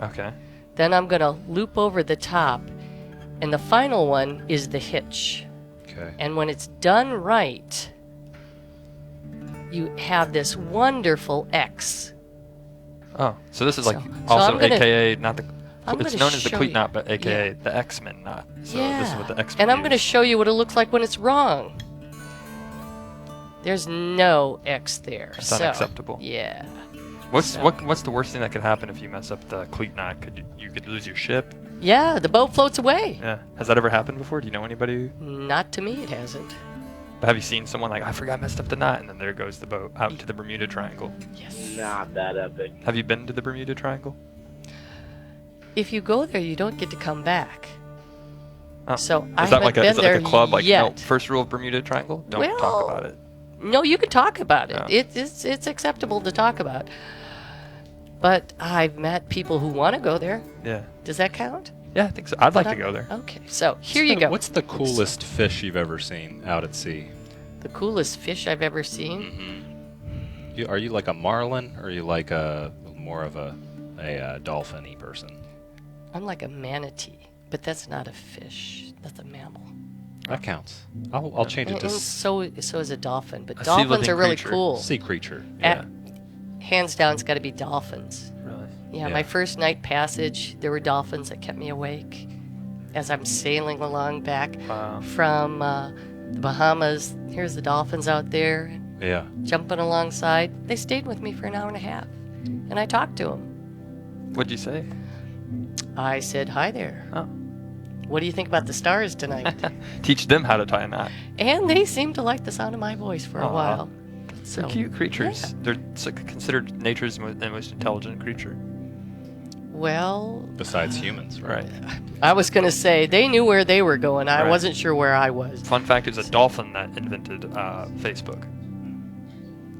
Okay.
Then I'm going to loop over the top. And the final one is the hitch.
Okay.
And when it's done right, you have this wonderful X.
Oh, so this is like
So
also
I'm gonna-
AKA not the.
I'm
It's
gonna
known as the
show
cleat
you.
knot, but AKA
Yeah.
the X-Men knot. So
yeah.
this is what the X-Men
and I'm going to
use.
show you what it looks like when it's wrong. There's no X there.
That's
so,
unacceptable.
Yeah.
What's
so-
what's the worst thing that could happen if you mess up the cleat knot? Could you could lose your ship?
Yeah, the boat floats away.
Yeah. Has that ever happened before? Do you know anybody?
Not to me, it hasn't.
Have you seen someone like I forgot I messed up the knot and then there goes the boat out to the Bermuda Triangle?
Yes.
Not that epic.
Have you been to the Bermuda Triangle?
If you go there, you don't get to come back.
Oh.
So I
Is that
haven't
like a
been
is it
there
like a club like no
yet.
first rule of Bermuda Triangle? Don't talk
Well,
about it.
No, you can talk about it.
Yeah.
It's acceptable to talk about. But I've met people who want to go there.
Yeah.
Does that count?
Yeah, I think so. I'd like
But
to go there.
Okay, so here you go.
What's the coolest fish you've ever seen out at sea?
The coolest fish I've ever seen?
Mm-hmm. Are you like a marlin, or are you like a more of a dolphin-y person?
I'm like a manatee, but that's not a fish. That's a mammal.
That counts. I'll change it
And
to
so is a dolphin. But
A
dolphins
sea-living
are really
creature.
cool.
sea creature.
Yeah.
Hands down, it's got to be dolphins.
Really?
Yeah,
Yeah.
my first night passage, there were dolphins that kept me awake as I'm sailing along back
Wow.
from the Bahamas. Here's the dolphins out there
Yeah.
jumping alongside. They stayed with me for an hour and a half, and I talked to them.
What'd you say?
I said, "Hi there.
Oh.
What do you think about the stars tonight?"
Teach them how to tie a knot.
And they seemed to like the sound of my voice for a
Aw.
while.
They're cute creatures. They're considered nature's most intelligent creature.
Well,
Besides humans, right?
I was going to say they knew where they were going. I
Right.
wasn't sure where I was.
Fun fact, it's a dolphin that invented Facebook.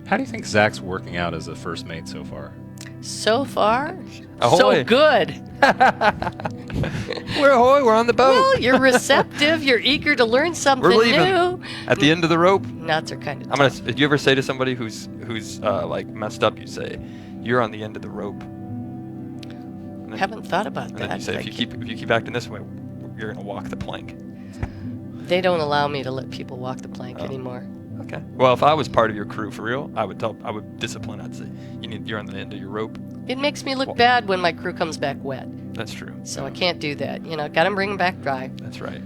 How do you think Zach's working out as a first mate so far?
So far,
Ahoy.
so good.
We're ahoy, we're on the boat.
Well, you're receptive. You're eager to learn something
We're leaving.
new.
At the end of the rope,
Nuts are kind of
I'm gonna. If you ever say to somebody who's like messed up, you say, "You're on the end of the rope." And then,
Haven't thought about
and
that.
then you say, if you keep acting this way, you're gonna walk the plank.
They don't allow me to let people walk the plank anymore.
Okay. Well, if I was part of your crew for real, I would discipline. I'd say, you're on the end of your rope.
It makes me look bad when my crew comes back wet.
That's true.
So I can't do that. Got to bring them back dry.
That's right.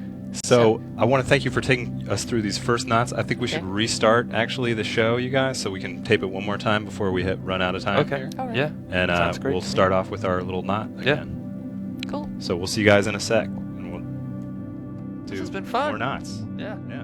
So I want to thank you for taking us through these first knots. I think we should restart actually the show, you guys, so we can tape it one more time before we run out of time.
Okay.
Here.
All right.
Yeah.
And
Sounds great
we'll
to me.
start off with our little knot
Yeah.
again.
Cool.
So we'll see you guys in a sec. And we'll do
This has been fun.
more knots.
Yeah.
Yeah.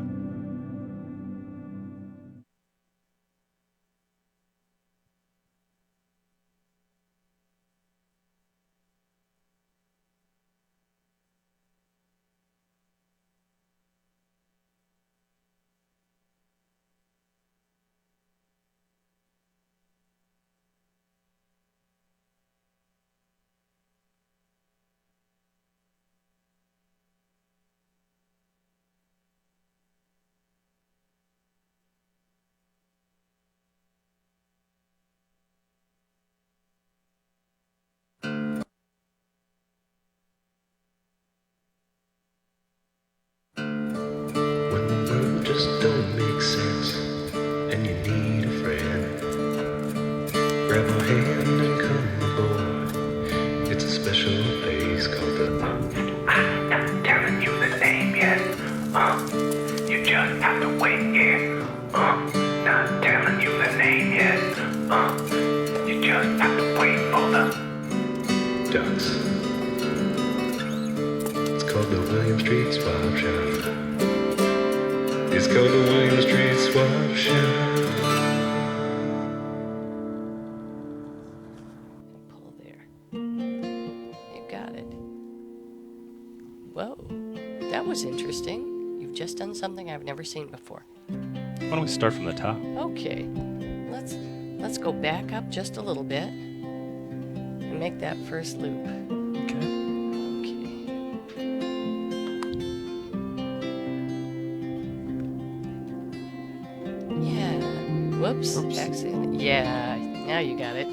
When the world just don't make sense and you need a friend, grab a hand and come aboard. It's a special place called the I'm not telling you the name yet. You just have to wait, yeah. Not telling you the name yet. You just have to wait for the ducks. It's called the William Street Swap Shop. It's called the William Street Swap Shop.
Pull there. You got it. Whoa. That was interesting. You've just done something I've never seen before.
Why don't we start from the top?
Okay. Let's go back up just a little bit and make that first loop.
Okay.
Yeah. Whoops.
Oops.
Accident. Yeah. Now you got it.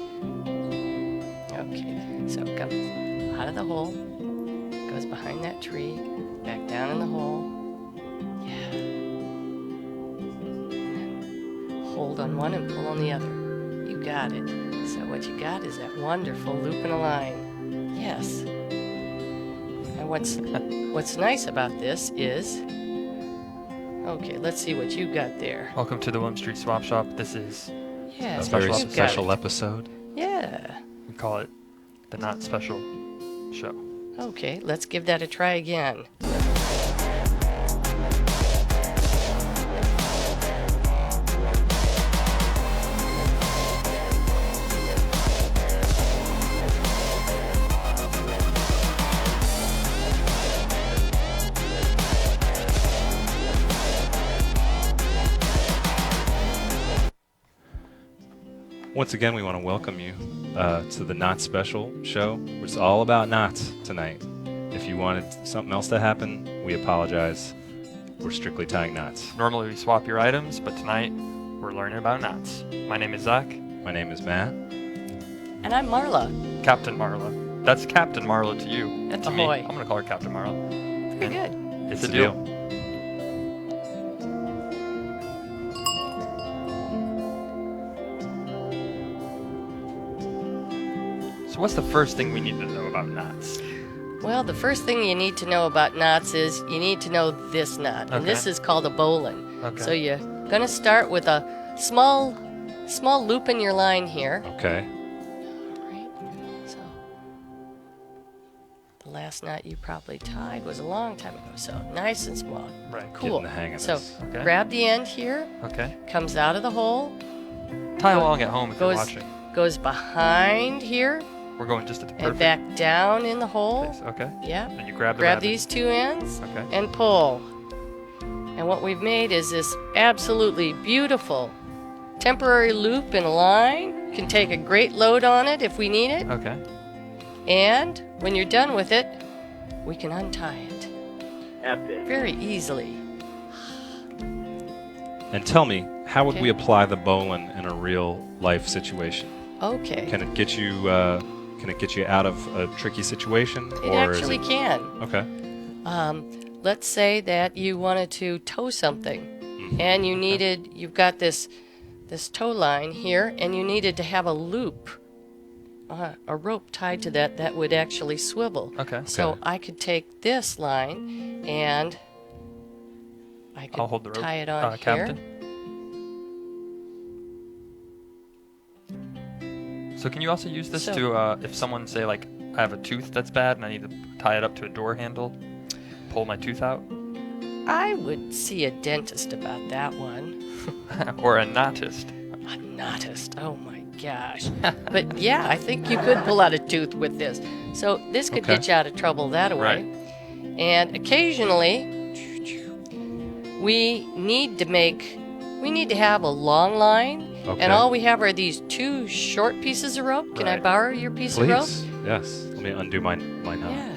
Okay. So it comes out of the hole, goes behind that tree, back down in the hole. Yeah. And then hold on one and pull on the other. You got it. So what you got is that wonderful loop in a line. Yes. And what's nice about this is, okay, let's see what you got there.
Welcome to the William Street Swap Shop. This is
Yeah,
A
Special
very
episode.
special episode.
Yeah.
we call it the Not Special Show.
Okay, let's give that a try again.
Once again, we want to welcome you to the Not Special show, which is all about knots tonight. If you wanted something else to happen, we apologize. We're strictly tying knots.
Normally we swap your items, but tonight we're learning about knots. My name is Zach,
My name is Matt.
And I'm Marla.
Captain Marla. That's Captain Marla to you. And to me,
Ahoy.
I'm going to call her Captain Marla.
Very good.
It's
It's
a
a
deal. So what's the first thing we need to know about knots?
Well, the first thing you need to know about knots is you need to know this knot. And this
Okay.
is called a bowline.
Okay.
So you're going to start with a small loop in your line here.
Okay.
Right. So the last knot you probably tied was a long time ago. So nice and small.
Right.
Cool.
Getting the hang of
So
this.
Okay.
grab the end here,
Okay.
comes out of the hole,
Tie along at home if you're
goes
watching.
goes behind here,
We're going just at the
and
perfect
back down in the hole.
place. Okay.
Yeah.
And you grab the
Grab
rabbit.
these two ends
Okay.
and pull. And what we've made is this absolutely beautiful temporary loop in a line. Can take a great load on it if we need it.
Okay.
And when you're done with it, we can untie it
Epic.
very easily.
And tell me, how would
Okay.
we apply the bowline in a real life situation?
Okay.
Can it get you? Can it get you out of a tricky situation?
It
or is
actually
it...
can.
Okay.
Let's say that you wanted to tow something, and you've got this tow line here, and you needed to have a loop, a rope tied to that would actually swivel.
Okay.
So
Okay.
I could take this line and I could
I'll hold the rope.
tie it on here.
Captain. So can you also use this
So-
to, if someone say like, I have a tooth that's bad and I need to tie it up to a door handle, pull my tooth out,
I would see a dentist about that one.
or a knottist?
A knottist. Oh my gosh. But yeah, I think you could pull out a tooth with this. So this could
Okay.
get you out of trouble that way.
Right.
And occasionally, we need to have a long line.
Okay.
And all we have are these two short pieces of rope. Can I
Right.
borrow your piece of rope?
Please. Yes. Let me undo my knot.
Yeah.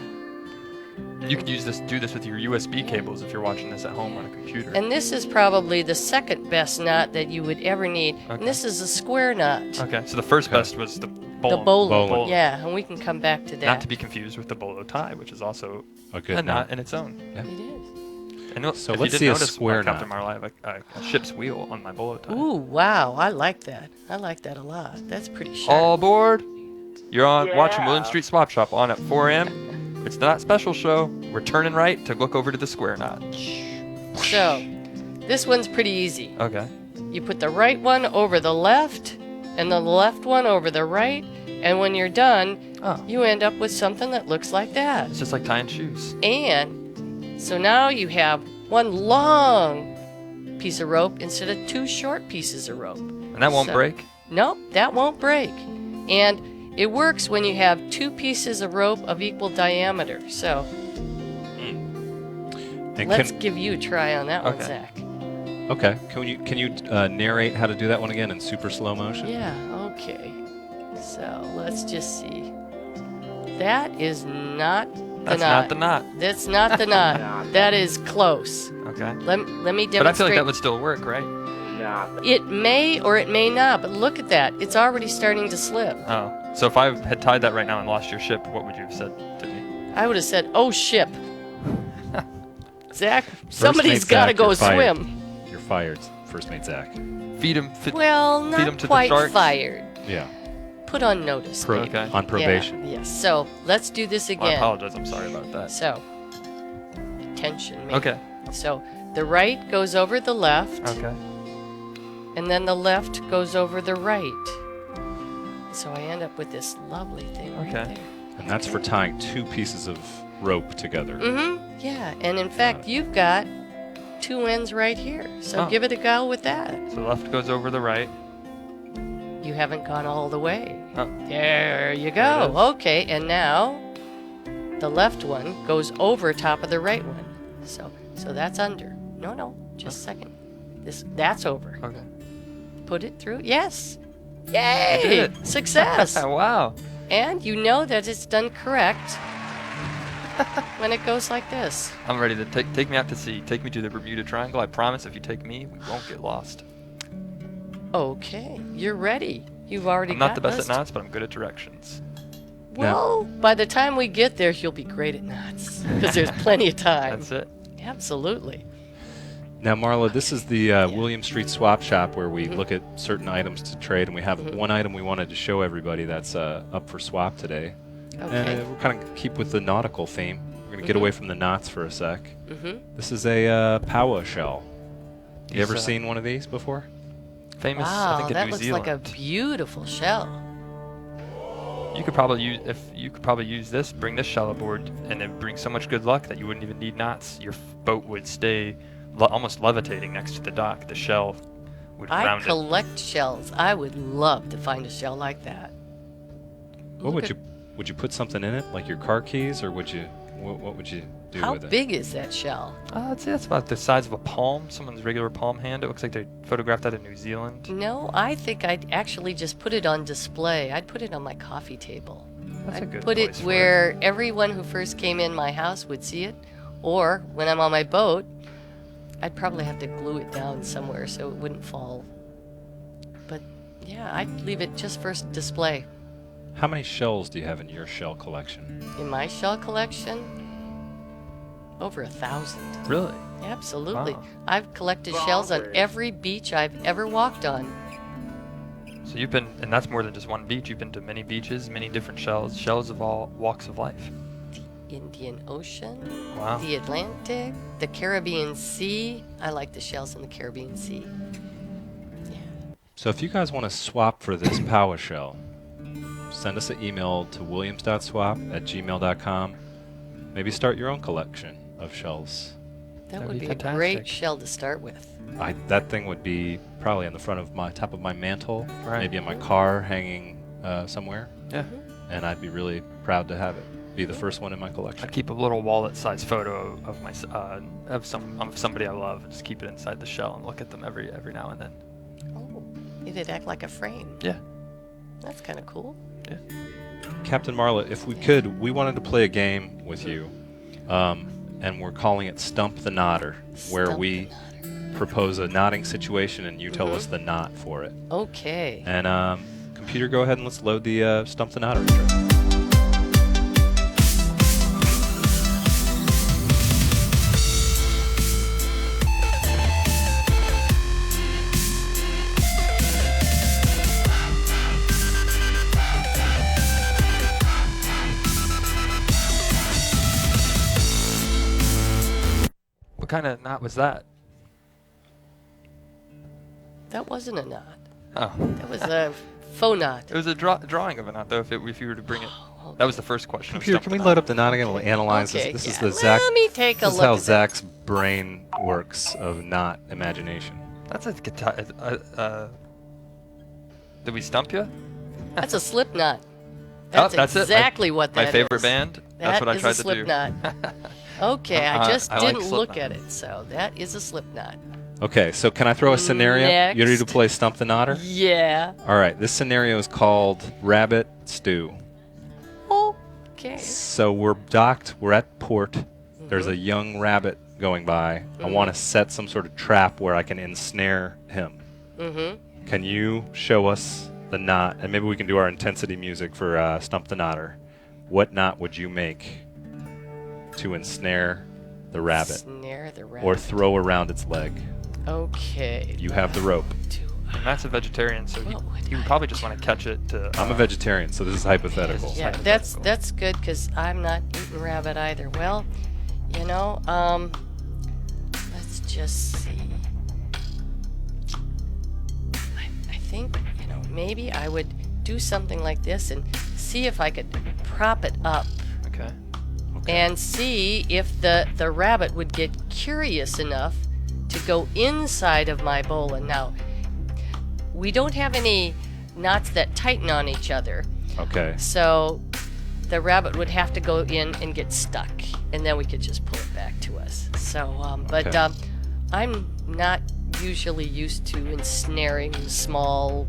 You could do this with your USB cables if you're watching this at home on a computer.
And this is probably the second best knot that you would ever need.
Okay.
And this is a square knot.
Okay, so the first
Okay.
best was the
The
bowline.
bowline. Yeah, and we can come back to that.
Not to be confused with the bolo tie, which is also
A
a
good
knot
knot.
in its own.
It is.
And
So
if
let's
you
see
didn't
a
notice,
square
Captain
knot.
Marla, I have a ship's wheel on my bolo tie.
Ooh, wow. I like that. I like that a lot. That's pretty sharp.
All aboard! You're on watching
Yeah.
William Street Swap Shop on at 4 a.m. It's the Knot Special Show. We're turning right to look over to the square knot.
So, this one's pretty easy.
Okay.
You put the right one over the left, and the left one over the right, and when you're done,
Oh.
you end up with something that looks like that.
It's just like tying shoes.
And so now you have one long piece of rope instead of two short pieces of rope.
And that won't
So-
break?
Nope, that won't break. And it works when you have two pieces of rope of equal diameter. So
And
let's give you a try on that one,
Okay.
Zach.
Okay. Can you narrate how to do that one again in super slow motion?
Yeah, okay. So let's just see. That is not the
That's
knot.
not the knot.
That's not the knot. That is close.
Okay.
Let me demonstrate.
But I feel like that would still work, right?
Nah.
It may or it may not, but look at that. It's already starting to slip.
Oh. So if I had tied that right now and lost your ship, what would you have said to me?
I would have said, "Oh, ship." Zach,
First
somebody's
mate
got to
Zach,
go
you're fired.
swim.
You're fired, First Mate Zach.
Feed him.
Well,
feed 'em
not
to the
quite
sharks?
fired.
Yeah.
Put on notice. maybe.
Okay.
On probation.
Yeah, yes. So let's do this
I
again.
apologize. I'm sorry about that.
So, attention. Maybe.
Okay.
So the right goes over the left,
Okay.
and then the left goes over the right. So I end up with this lovely thing right
Okay.
there.
And that's for tying two pieces of rope together.
Mm-hmm. Yeah. And in fact, you've got two ends right here. So
Oh.
give it a go with that.
So the left goes over the right.
You haven't gone all the way.
Oh.
There you
There it
go. Okay, and now the left one goes over top of the right one. So that's under. No, just a second. That's over.
Okay.
Put it through. Yes.
I
Yay!
did it.
Success.
Wow.
And you know that it's done correct when it goes like this.
I'm ready to take me out to sea. Take me to the Bermuda Triangle. I promise if you take me, we won't get lost.
Okay, you're ready. You've already
I'm
got
not the best
this.
at knots, but I'm good at directions.
Well, by the time we get there, you'll be great at knots because there's plenty of time.
That's it.
Absolutely.
Now, Marla, this is the William Street Swap Shop where we look at certain items to trade, and we have one item we wanted to show everybody that's up for swap today.
Okay.
And we'll kind of keep with the nautical theme. We're going to get away from the knots for a sec.
Mm-hmm.
This is a Powa shell. You ever
These,
seen one of these before?
Famous, I
Wow,
think, in
that
New
looks
Zealand.
like a beautiful shell.
You could probably use this, bring this shell aboard, and it brings so much good luck that you wouldn't even need knots. Your boat would stay almost levitating next to the dock. The shell would
I
round it.
collect shells. I would love to find a shell like that.
What would you put something in it, like your car keys, or would you what would you do
How
with it?
big is that shell?
I'd say that's about the size of a palm, someone's regular palm hand. It looks like they photographed that in New Zealand.
No, I think I'd actually just put it on display. I'd put it on my coffee table.
That's a
I'd
good
put it
place for
where everyone who first came in my house would see it, or when I'm on my boat, I'd probably have to glue it down somewhere so it wouldn't fall. But yeah, I'd leave it just for display.
How many shells do you have in your shell collection?
In my shell collection, over 1,000.
Really?
Absolutely.
Wow.
I've collected shells on every beach I've ever walked on.
So you've been, and that's more than just one beach. You've been to many beaches, many different shells of all walks of life.
The Indian Ocean,
Wow.
the Atlantic, the Caribbean Sea. I like the shells in the Caribbean Sea.
So if you guys want to swap for this power shell, send us an email to williams.swap@gmail.com. Maybe start your own collection of shells.
That
That'd
would
be
be a great
fantastic.
shell to start with.
That thing would be probably on the front of my top of my mantle,
Right.
maybe in my car hanging somewhere,
Yeah.
and I'd be really proud to have it. Be the first one in my collection.
I'd keep a little wallet-sized photo of my of somebody I love, and just keep it inside the shell and look at them every now and then.
Oh, it'd act like a frame.
Yeah.
That's kind of cool.
Yeah.
Captain Marla, if we could, we wanted to play a game with you, and we're calling it Stump the Knotter, where
Stump
we
the Knotter.
propose a knotting situation and you tell us the knot for it.
Okay.
And computer, go ahead and let's load the Stump the Knotter intro.
What kind of knot was that?
That wasn't a knot.
Oh.
That was a faux knot.
It was a drawing of a knot, though, if you were to bring it. That was the first question. of
Computer,
Stump
can
the
we
Knot.
load up the knot again? We'll analyze
Okay,
this. This
yeah.
is the Zach.
Let me take a
This is
look
how
at that.
Zach's brain works of knot imagination.
That's a guitar. Did we stump you?
That's a slip knot. That's,
that's it.
exactly what that
My favorite
is.
band. That's what I
That
tried
is a
to do.
slip knot. Okay, I just
I like
didn't
slip
look
knot.
at it, so that is a slip knot.
Okay, so can I throw a scenario? You ready to
Next.
play Stump the Knotter?
Yeah.
All right, this scenario is called Rabbit Stew.
Okay.
So we're docked, we're at port. There's a young rabbit going by. I want to set some sort of trap where I can ensnare him.
Mm-hmm.
Can you show us the knot? And maybe we can do our intensity music for Stump the Knotter. What knot would you make to ensnare the rabbit
Snare the rabbit.
or throw around its leg?
Okay.
You have the rope.
And Matt's a vegetarian, so
What would
he would
I
probably just want to catch it to.
I'm a vegetarian, so this is hypothetical.
Yeah, that's good because I'm not eating rabbit either. Well, you know, let's just see. I think, you know, maybe I would do something like this and see if I could prop it up
Okay.
and see if the rabbit would get curious enough to go inside of my bowl. And now, we don't have any knots that tighten on each other.
Okay.
So the rabbit would have to go in and get stuck, and then we could just pull it back to us. So,
Okay.
I'm not usually used to ensnaring small